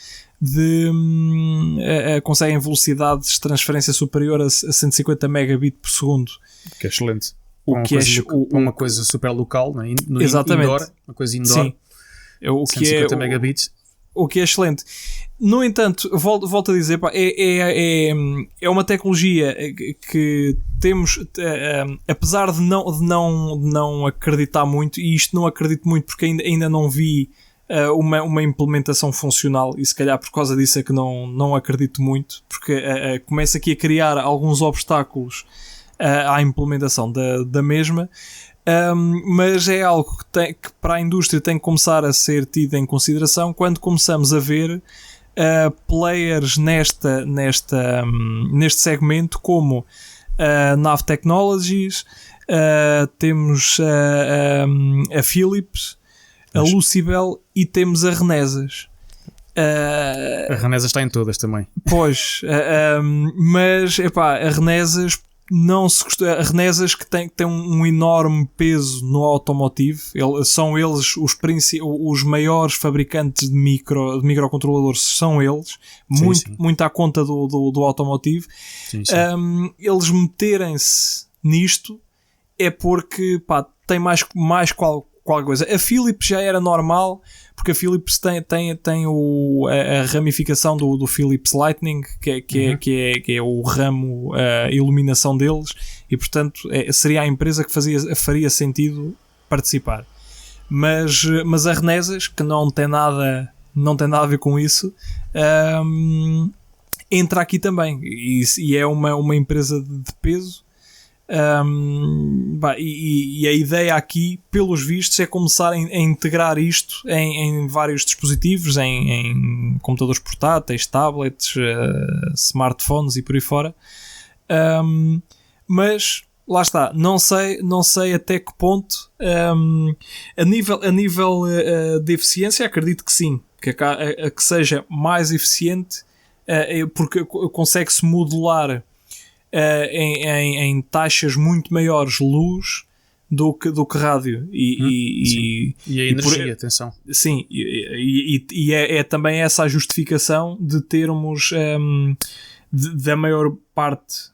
conseguem velocidades de transferência superior a 150 megabit por segundo. Que é excelente. Uma coisa super local, né? Exatamente. Indoor, uma coisa indoor. Sim. 150 megabits. O que é excelente. No entanto, volto a dizer, é uma tecnologia que temos, apesar de não acreditar muito, e isto não acredito muito porque ainda não vi uma implementação funcional, e se calhar por causa disso é que não acredito muito, porque começa aqui a criar alguns obstáculos à implementação da mesma. Mas é algo que para a indústria tem que começar a ser tido em consideração quando começamos a ver players neste segmento, como a NAV Technologies, temos a Philips, a Lucibel e temos a Renesas. A Renesas está em todas também. Pois, mas a Renesas a Renesas, que tem um enorme peso no automotive. São eles os maiores fabricantes de microcontroladores, são eles, muito à conta do automotive. Sim. Eles meterem-se nisto é porque tem mais qualquer coisa. A Philips já era normal, porque a Philips tem a ramificação do Philips Lightning, que é o ramo, a iluminação deles, e portanto seria a empresa que faria sentido participar. Mas a Renesas, que não tem nada a ver com isso, entra aqui também, e é uma empresa de peso. E a ideia aqui, pelos vistos, é começar a integrar isto em vários dispositivos, em computadores portáteis, tablets, smartphones e por aí fora. Mas lá está, não sei até que ponto, a nível de eficiência, acredito que sim, que seja mais eficiente, porque consegue-se modular em taxas muito maiores luz do que rádio e a energia, atenção. Sim, e é também essa a justificação de termos da maior parte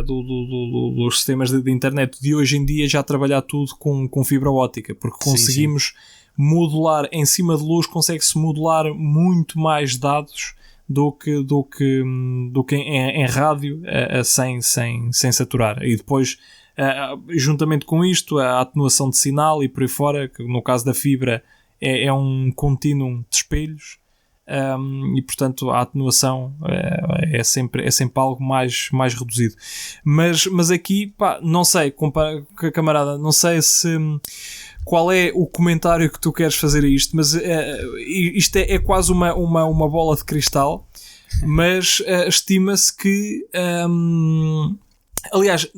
dos sistemas de internet de hoje em dia já trabalhar tudo com fibra óptica, porque conseguimos modular em cima de luz, consegue-se modular muito mais dados do que em rádio, sem saturar. E depois, juntamente com isto, a atenuação de sinal e por aí fora, que no caso da fibra é um contínuo de espelhos, e portanto a atenuação é sempre algo mais reduzido. Mas aqui, pá, não sei, camarada, não sei qual é o comentário que tu queres fazer a isto, mas isto é quase uma bola de cristal, mas estima-se que aliás,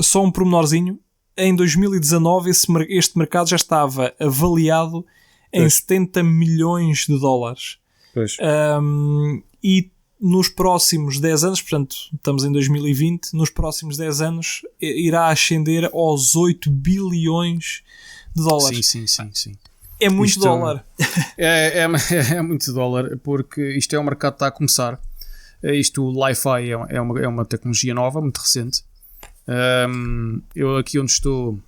só um pormenorzinho, em 2019 este mercado já estava avaliado em 70 milhões de dólares. E nos próximos 10 anos, portanto estamos em 2020, nos próximos 10 anos irá ascender aos 8 bilhões de dólares. Sim. É muito dólar. É muito dólar, porque isto é um mercado que está a começar. Isto, o Li-Fi é uma tecnologia nova, muito recente. Eu aqui onde estou,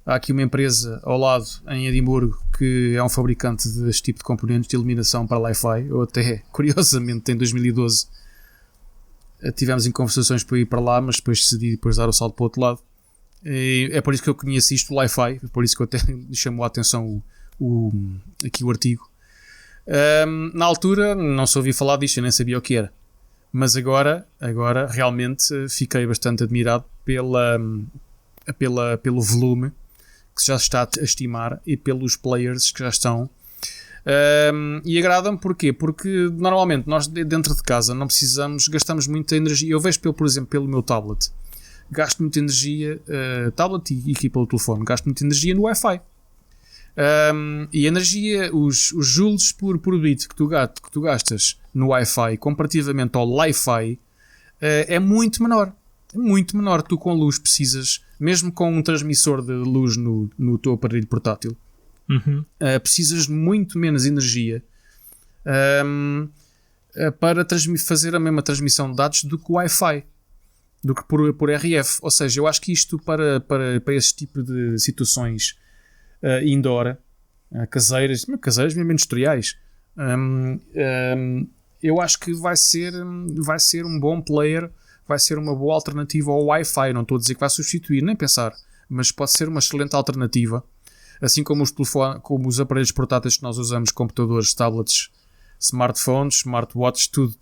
há aqui uma empresa ao lado, em Edimburgo, que é um fabricante deste tipo de componentes de iluminação para Li-Fi. Eu até, curiosamente, em 2012 tivemos em conversações para ir para lá, mas depois decidi dar o salto para o outro lado. E é por isso que eu conheço isto, o Li-Fi, é por isso que eu até chamou a atenção aqui o artigo. Na altura não se ouvia falar disto, eu nem sabia o que era. Mas agora realmente fiquei bastante admirado pelo volume que se já está a estimar e pelos players que já estão. E agrada-me porquê? Porque normalmente nós dentro de casa não gastamos muita energia. Eu vejo, por exemplo, pelo meu tablet, gasto muita energia, tablet e aqui pelo telefone, gasto muita energia no Wi-Fi. E a energia, os joules por bit que tu gastas no Wi-Fi comparativamente ao Li-Fi é muito menor. É muito menor. Tu com luz precisas, mesmo com um transmissor de luz no teu aparelho portátil, precisas de muito menos energia para fazer a mesma transmissão de dados do que o Wi-Fi, do que por RF. Ou seja, eu acho que isto para esse tipo de situações indoor, caseiras mesmo industriais, eu acho que vai ser um bom player, vai ser uma boa alternativa ao Wi-Fi. Não estou a dizer que vai substituir, nem pensar, mas pode ser uma excelente alternativa, assim como como os aparelhos portáteis que nós usamos, computadores, tablets, smartphones, smartwatches, tudo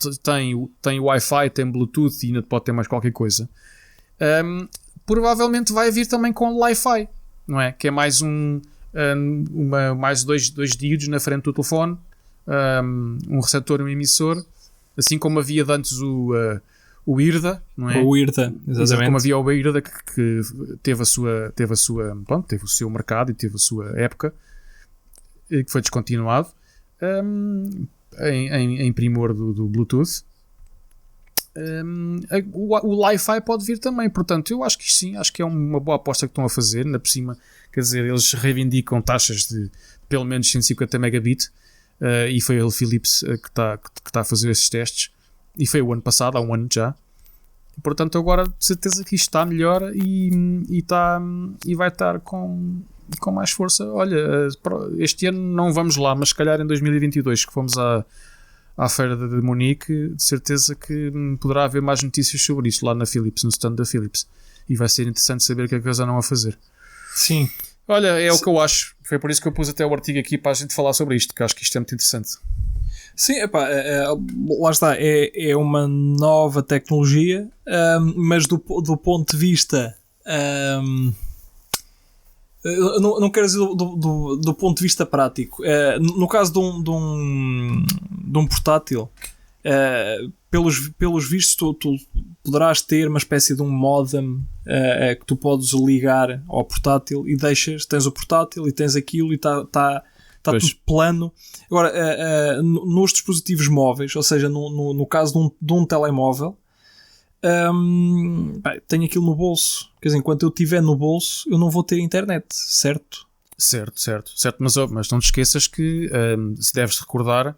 tem Wi-Fi, tem Bluetooth e ainda pode ter mais qualquer coisa. Provavelmente vai vir também com Li-Fi, não é? Que é mais mais dois diodos na frente do telefone, um receptor e um emissor, assim como havia antes o IRDA, não é? O IRDA, exatamente. Como havia o IRDA que teve o seu mercado e teve a sua época, que foi descontinuado em primor do Bluetooth. O Li-Fi pode vir também, portanto eu acho que sim, acho que é uma boa aposta que estão a fazer. Na por cima, quer dizer, eles reivindicam taxas de pelo menos 150 megabit, e foi ele, Philips, que está a fazer esses testes, e foi o ano passado, há um ano já. Portanto agora de certeza que isto está melhor e vai estar com mais força. Olha, este ano não vamos lá, mas se calhar em 2022 que fomos à feira de Munique, de certeza que poderá haver mais notícias sobre isso lá na Philips, no stand da Philips, e vai ser interessante saber o que é que eles andam a fazer. Sim. Olha, é o que eu acho. Foi por isso que eu pus até o artigo aqui para a gente falar sobre isto, que acho que isto é muito interessante. Sim, epá, lá está, é uma nova tecnologia, mas do ponto de vista, não quero dizer do ponto de vista prático, no caso de um portátil, pelos vistos tu poderás ter uma espécie de um modem que tu podes ligar ao portátil e tens o portátil e tens aquilo e está tudo plano. Agora, nos dispositivos móveis, ou seja, no caso de um telemóvel, tenho aquilo no bolso. Quer dizer, enquanto eu estiver no bolso, eu não vou ter internet, certo? Certo. Mas não te esqueças que, se deves recordar,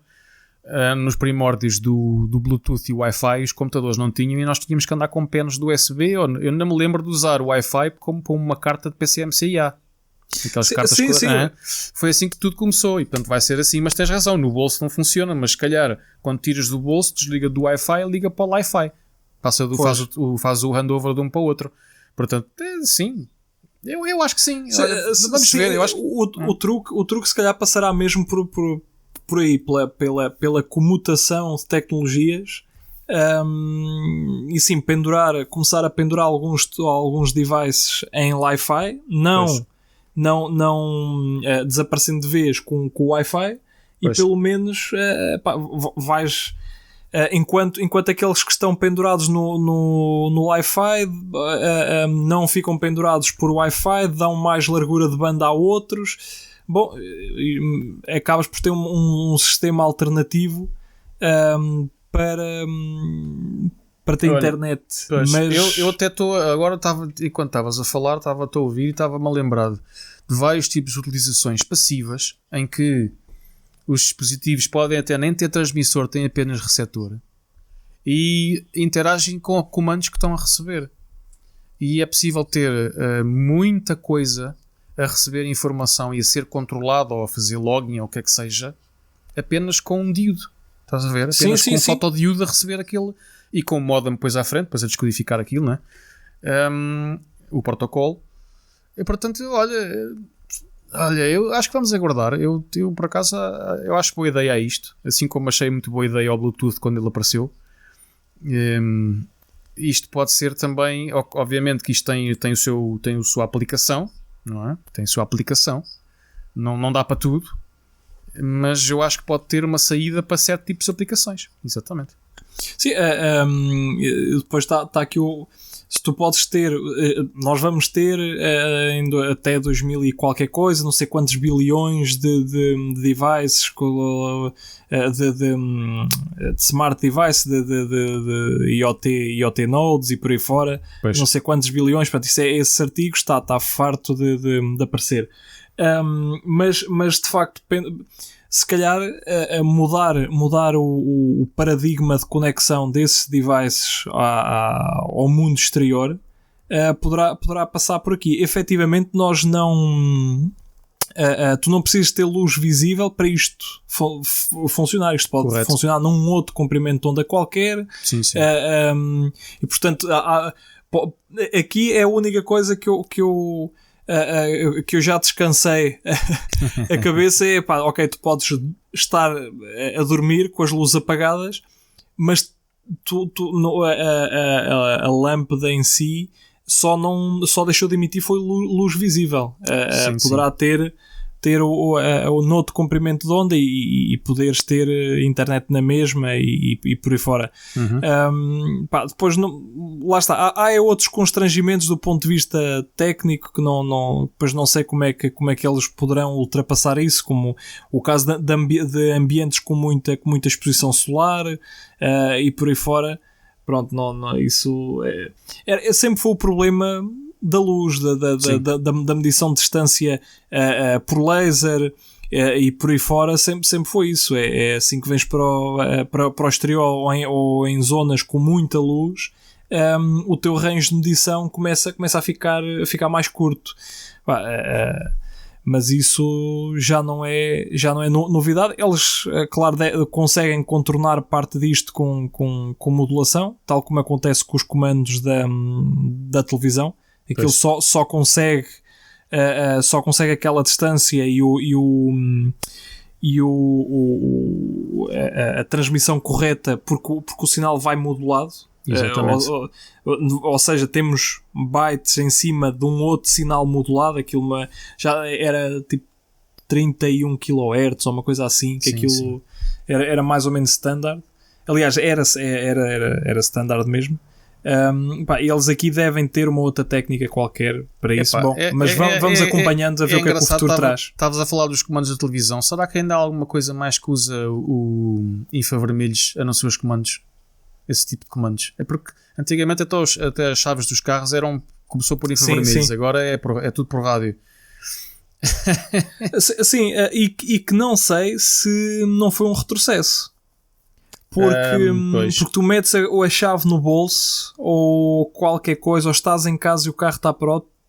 nos primórdios do Bluetooth e Wi-Fi, os computadores não tinham e nós tínhamos que andar com penas do USB. Eu não me lembro de usar o Wi-Fi como uma carta de PCMCIA. Aquelas cartas sim. Foi assim que tudo começou e portanto vai ser assim, mas tens razão, no bolso não funciona, mas se calhar quando tiras do bolso, desliga do Wi-Fi, liga para o Wi-Fi, faz o handover de um para o outro. Portanto, sim, eu acho que sim. Vamos ver. Eu acho que... o truque se calhar passará mesmo por aí, pela comutação de tecnologias. E sim, começar a pendurar alguns devices em Wi-Fi, não desaparecendo de vez com o Wi-Fi, e pelo menos vais, enquanto aqueles que estão pendurados no Wi-Fi não ficam pendurados por Wi-Fi, dão mais largura de banda a outros. Bom, acabas por ter um sistema alternativo para ter internet. Mas eu até estou agora, enquanto estavas a falar, estava a ouvir e estava-me a lembrar de vários tipos de utilizações passivas em que os dispositivos podem até nem ter transmissor, têm apenas receptor e interagem com comandos que estão a receber. E é possível ter muita coisa a receber informação e a ser controlado ou a fazer login ou o que é que seja apenas com um diodo. Estás a ver? Apenas com um fotodiodo a receber aquilo e com o modem depois à frente, depois a descodificar aquilo, não é? O protocolo. E portanto, olha, eu acho que vamos aguardar. Eu por acaso, eu acho boa ideia a isto, assim como achei muito boa ideia ao Bluetooth quando ele apareceu. Isto pode ser também, obviamente que isto tem a sua aplicação, não é? Tem a sua aplicação. Não dá para tudo. Mas eu acho que pode ter uma saída para certos tipos de aplicações. Exatamente. Sim, depois está aqui se tu podes ter, nós vamos ter até 2000 e qualquer coisa, não sei quantos bilhões de devices, de smart device, de IoT nodes e por aí fora, pois. Não sei quantos bilhões, portanto, esse artigo está farto de aparecer. Mas de facto, se calhar mudar o paradigma de conexão desses devices ao mundo exterior poderá passar por aqui. Efetivamente, nós não... tu não precisas ter luz visível para isto funcionar. Isto pode funcionar num outro comprimento de onda qualquer. Sim. E portanto, aqui é a única coisa que eu já descansei a cabeça é, ok, tu podes estar a dormir com as luzes apagadas, mas a lâmpada em si só deixou de emitir foi luz visível. Poderá ter o noutro comprimento de onda e poderes ter internet na mesma e por aí fora. Depois lá está, há outros constrangimentos do ponto de vista técnico que depois não sei como é que eles poderão ultrapassar isso, como o caso de ambientes com muita exposição solar e por aí fora. Pronto, isso sempre foi o problema da luz, da medição de distância por laser e por aí fora, sempre foi isso. É assim que vens para o exterior ou em zonas com muita luz, o teu range de medição começa a ficar mais curto. Mas isso já não é novidade. Eles, claro, conseguem contornar parte disto com modulação, tal como acontece com os comandos da televisão. Aquilo só consegue aquela distância a transmissão correta porque o sinal vai modulado. Exatamente. Ou seja, temos bytes em cima de um outro sinal modulado. Aquilo já era tipo 31 kHz ou uma coisa assim, que aquilo era mais ou menos standard. Aliás, era standard mesmo. Eles aqui devem ter uma outra técnica qualquer para isso. Epá, Bom, mas vamos acompanhando a ver o que é que o futuro traz. Estavas a falar dos comandos da televisão. Será que ainda há alguma coisa mais que usa o infravermelhos a não ser os comandos? Esse tipo de comandos. É porque antigamente até as chaves dos carros começou por infravermelhos. Agora é tudo por rádio. Sim, e que não sei se não foi um retrocesso. Porque tu metes a chave no bolso ou qualquer coisa, ou estás em casa e o carro está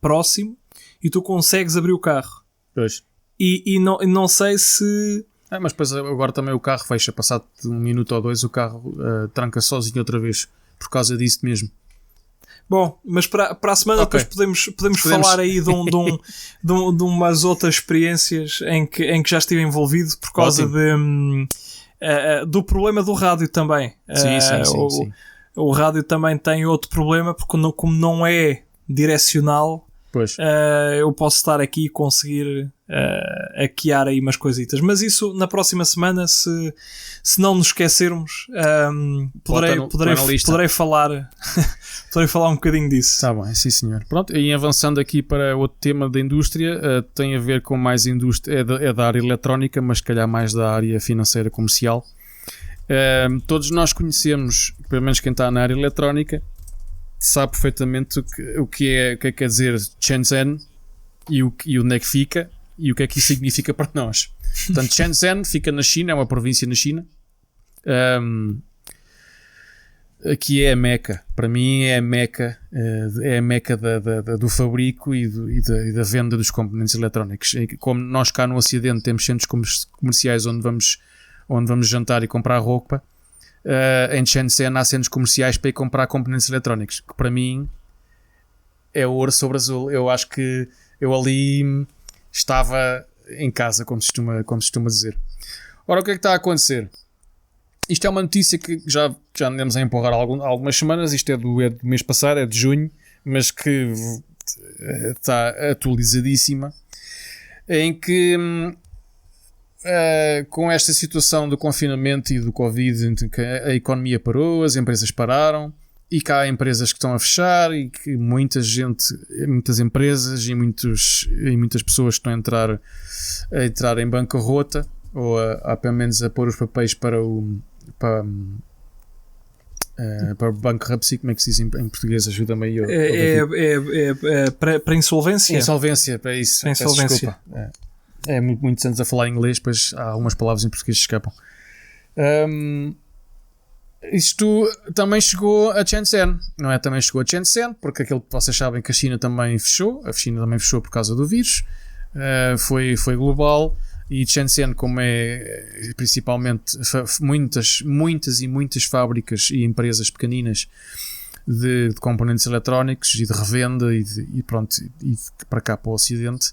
próximo e tu consegues abrir o carro. Pois. E não sei se... mas depois agora também o carro fecha, passado de 1 minuto ou 2 o carro tranca sozinho outra vez, por causa disso mesmo. Bom, mas para a semana depois podemos falar aí de umas outras experiências em que já estive envolvido por causa do problema do rádio também. Sim. O rádio também tem outro problema, porque como não é direcional, eu posso estar aqui e conseguir hackear aí umas coisitas. Mas isso na próxima semana, se não nos esquecermos, poderei falar poderei falar um bocadinho disso. Está bem, sim senhor. Pronto, e avançando aqui para outro tema da indústria, tem a ver com mais indústria, é da área eletrónica, mas se calhar mais da área financeira comercial. Todos nós conhecemos, pelo menos quem está na área eletrónica, sabe perfeitamente o que quer dizer Shenzhen e onde é que fica e o que é que isso significa para nós. Portanto, Shenzhen fica na China, é uma província na China. Aqui é a Meca. Para mim é a Meca do fabrico e da venda dos componentes eletrónicos. Como nós cá no Ocidente temos centros comerciais onde vamos jantar e comprar roupa, em Shenzhen há centros comerciais para ir comprar componentes eletrónicos, que para mim é ouro sobre azul. Eu acho que eu ali estava em casa, como se costuma dizer. Ora, o que é que está a acontecer? Isto é uma notícia que já andamos a empurrar há algumas semanas. Isto é do mês passado, é de junho, mas que está atualizadíssima, em que com esta situação do confinamento e do Covid, a economia parou, as empresas pararam, e cá há empresas que estão a fechar, e que muitas empresas e muitas pessoas estão a entrar em bancarrota, ou pelo menos a pôr os papéis para o bankruptcy. Como é que se diz em português? Ajuda-me aí. Para insolvência? Insolvência, para isso. Para insolvência. É muitos anos a falar inglês, pois há algumas palavras em português que escapam. Isto também chegou a Shenzhen, não é? Também chegou a Shenzhen, porque aquilo que vocês sabem que a China também fechou. A China também fechou por causa do vírus. Foi global. E Shenzhen, como é principalmente muitas fábricas e empresas pequeninas de componentes eletrónicos e de revenda e para cá, para o Ocidente,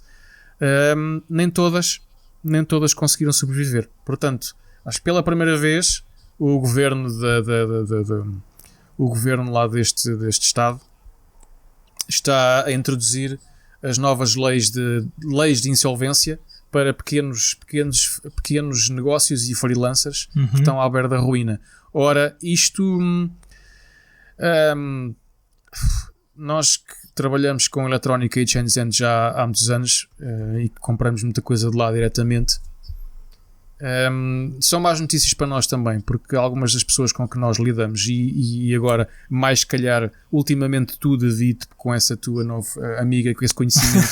nem todas conseguiram sobreviver. Portanto, acho que pela primeira vez o governo o governo lá deste estado está a introduzir as novas leis de insolvência para pequenos negócios e freelancers que estão à beira da ruína. Ora, isto nós que trabalhamos com eletrónica e Shenzhen já há muitos anos e que compramos muita coisa de lá diretamente, são más notícias para nós também, porque algumas das pessoas com que nós lidamos e agora, mais se calhar, ultimamente tu, David, com essa tua nova amiga, com esse conhecimento,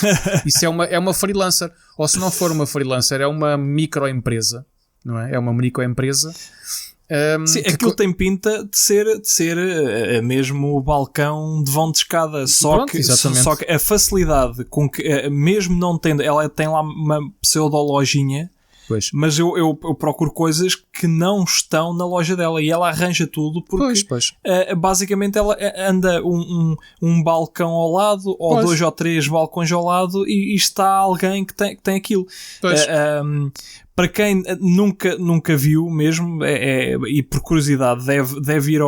isso é uma freelancer, ou se não for uma freelancer, é uma microempresa, não é? É uma microempresa. Sim, aquilo tem pinta de ser mesmo o balcão de vão de escada, só que a facilidade com que, mesmo não tendo, ela tem lá uma pseudolojinha. Pois. Mas eu procuro coisas que não estão na loja dela e ela arranja tudo porque basicamente ela anda um balcão ao lado ou 2 ou 3 balcões ao lado e está alguém que tem aquilo. Para quem nunca viu mesmo, e por curiosidade deve ir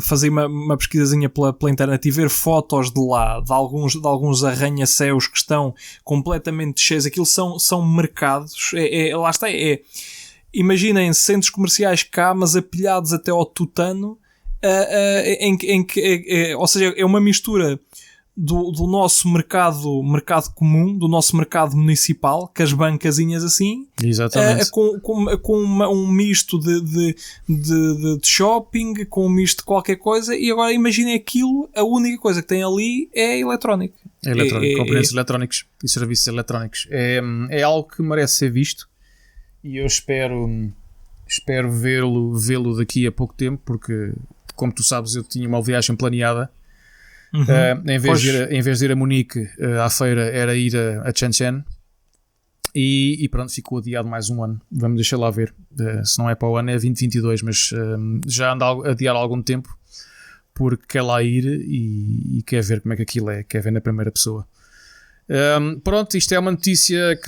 fazer uma pesquisazinha pela internet e ver fotos de lá, de alguns arranha-céus que estão completamente cheios. Aquilo são mercados, lá está, imaginem centros comerciais cá, mas apilhados até ao tutano, ou seja, é uma mistura do nosso mercado comum, do nosso mercado municipal, com as bancazinhas assim, com um misto de shopping, com um misto de qualquer coisa, e agora imaginem aquilo, a única coisa que tem ali é eletrónico. Componentes eletrónicos e serviços eletrónicos. É algo que merece ser visto, e eu espero vê-lo daqui a pouco tempo, porque, como tu sabes, eu tinha uma viagem planeada. Em vez de ir a Munique à feira, era ir a Shenzhen, e pronto, ficou adiado mais um ano. Vamos deixar lá ver, se não é para o ano é 2022, mas já anda a adiar há algum tempo, porque quer lá ir e quer ver como é que aquilo é, quer ver na primeira pessoa. Pronto, isto é uma notícia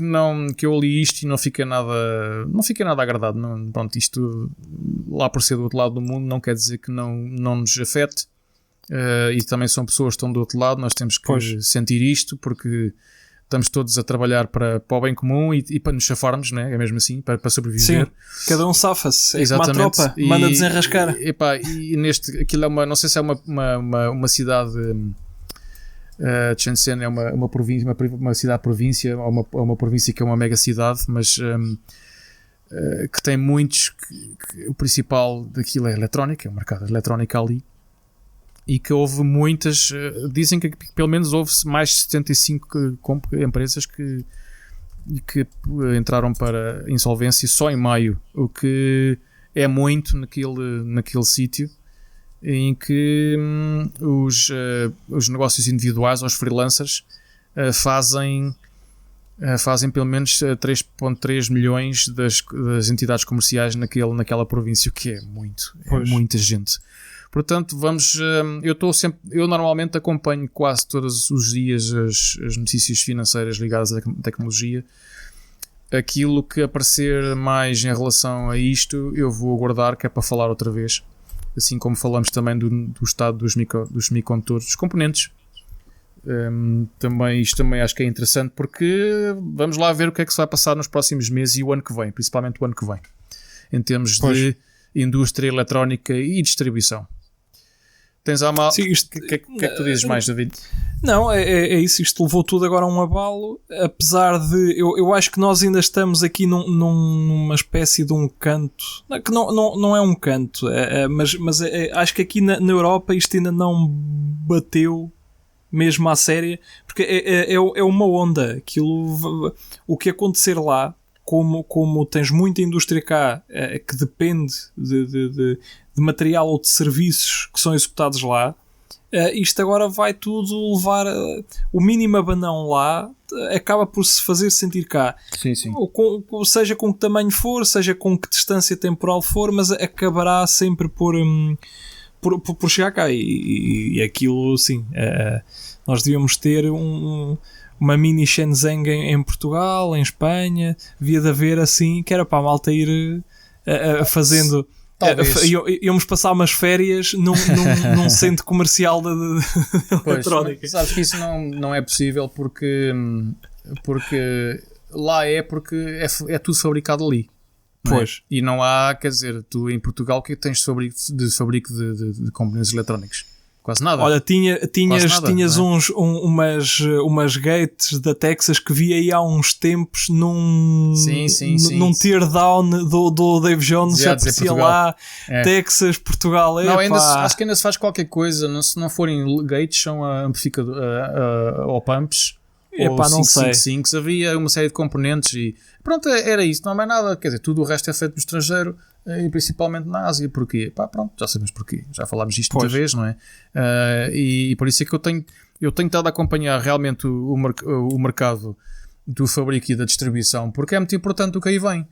que eu li isto e não fiquei nada agradado. Pronto, isto lá por ser do outro lado do mundo não quer dizer que não nos afete. E também são pessoas que estão do outro lado, nós temos que sentir isto, porque estamos todos a trabalhar para o bem comum e para nos chafarmos, né? É mesmo assim, para sobreviver. Sim, cada um safa-se, é como a tropa, manda desenrascar. Aquilo é não sei se é uma cidade, Shenzhen é uma província, uma cidade-província, ou uma província que é uma mega cidade, mas que tem muitos, o principal daquilo é eletrónica, é o mercado eletrónico ali. E que houve muitas, dizem que pelo menos houve mais de 75 empresas que entraram para insolvência só em maio, o que é muito naquele sítio, em que os negócios individuais, os freelancers, fazem pelo menos 3,3 milhões das entidades comerciais naquela província, o que é muita gente. Portanto, eu normalmente acompanho quase todos os dias as notícias financeiras ligadas à tecnologia. Aquilo que aparecer mais em relação a isto, eu vou aguardar, que é para falar outra vez. Assim como falamos também do estado dos semicondutores, dos componentes. Isto também acho que é interessante, porque vamos lá ver o que é que se vai passar nos próximos meses e o ano que vem, principalmente o ano que vem, em termos de indústria eletrónica e distribuição. Tens a mal. O que é que tu dizes mais, David? Não, é isso. Isto levou tudo agora a um abalo. Apesar de. Eu acho que nós ainda estamos aqui numa espécie de um canto. Que não é um canto, mas acho que aqui na Europa isto ainda não bateu mesmo à séria. Porque é uma onda. Aquilo, o que acontecer lá. Como tens muita indústria cá que depende de material ou de serviços que são executados lá, isto agora vai tudo levar o mínimo abanão lá, acaba por se fazer sentir cá. Sim. Seja com que tamanho for, seja com que distância temporal for, mas acabará sempre por chegar cá. E aquilo, sim, nós devíamos ter uma mini Shenzhen em Portugal, em Espanha, devia de haver assim, que era para a malta ir fazendo. Íamos passar umas férias num centro comercial de eletrónica. Sabes que isso não é possível porque lá porque é tudo fabricado ali. Pois. E não há, quer dizer, tu em Portugal, o que tens de fabrico de componentes eletrónicos? Quase nada. Olha, tinhas umas gates da Texas que vi aí há uns tempos num teardown do Dave Jones, já aparecia lá, Texas, Portugal. Acho que ainda se faz qualquer coisa, se não forem gates, são amplificador ou pumps, ou não sei. 5.5, havia uma série de componentes e pronto, era isso, não há mais nada, quer dizer, tudo o resto é feito no estrangeiro. E principalmente na Ásia, porquê? Pronto, já sabemos porquê, já falámos disto outra vez, não é? E por isso é que eu tenho estado a acompanhar realmente o mercado do fabrico e da distribuição, porque é muito importante o que aí vem,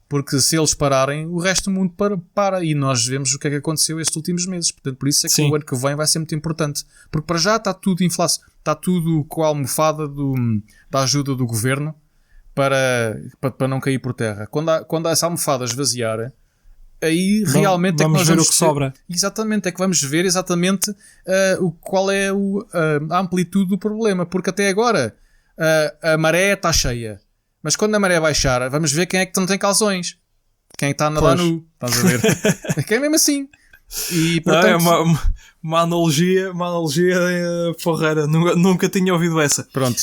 porque se eles pararem, o resto do mundo para, e nós vemos o que é que aconteceu estes últimos meses, portanto por isso é que o ano que vem vai ser muito importante, porque para já está tudo inflação, está tudo com a almofada da ajuda do governo para não cair por terra. Quando essa almofada esvaziar, aí realmente vamos é que nós ver o que sobra. Exatamente, é que vamos ver exatamente qual é a amplitude do problema, porque até agora a maré está cheia, mas quando a maré baixar, vamos ver quem é que não tem calções, quem é que está a nadar nu, estás a ver? É que é mesmo assim. E, Não, é portanto, uma analogia porreira. Nunca tinha ouvido essa. pronto.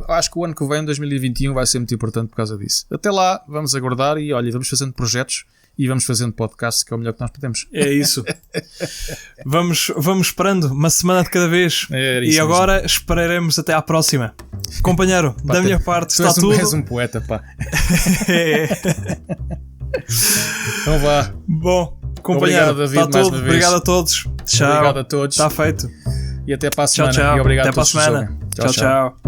Acho que o ano que vem, 2021, vai ser muito importante por causa disso. Até lá, vamos aguardar e olha, vamos fazendo projetos e vamos fazendo podcasts, que é o melhor que nós podemos. É isso. Vamos esperando uma semana de cada vez. E agora esperaremos até à próxima. Companheiro, Pá, da minha parte está tudo. És um poeta, pá. É. Então vá. Bom, companheiro, Obrigado, David, está mais tudo. uma vez. Obrigado a todos. Tchau. Obrigado a todos. Está feito. E até para a Tchau, semana. tchau. E obrigado Até a todos para a semana. que nos ouvem. Tchau, tchau.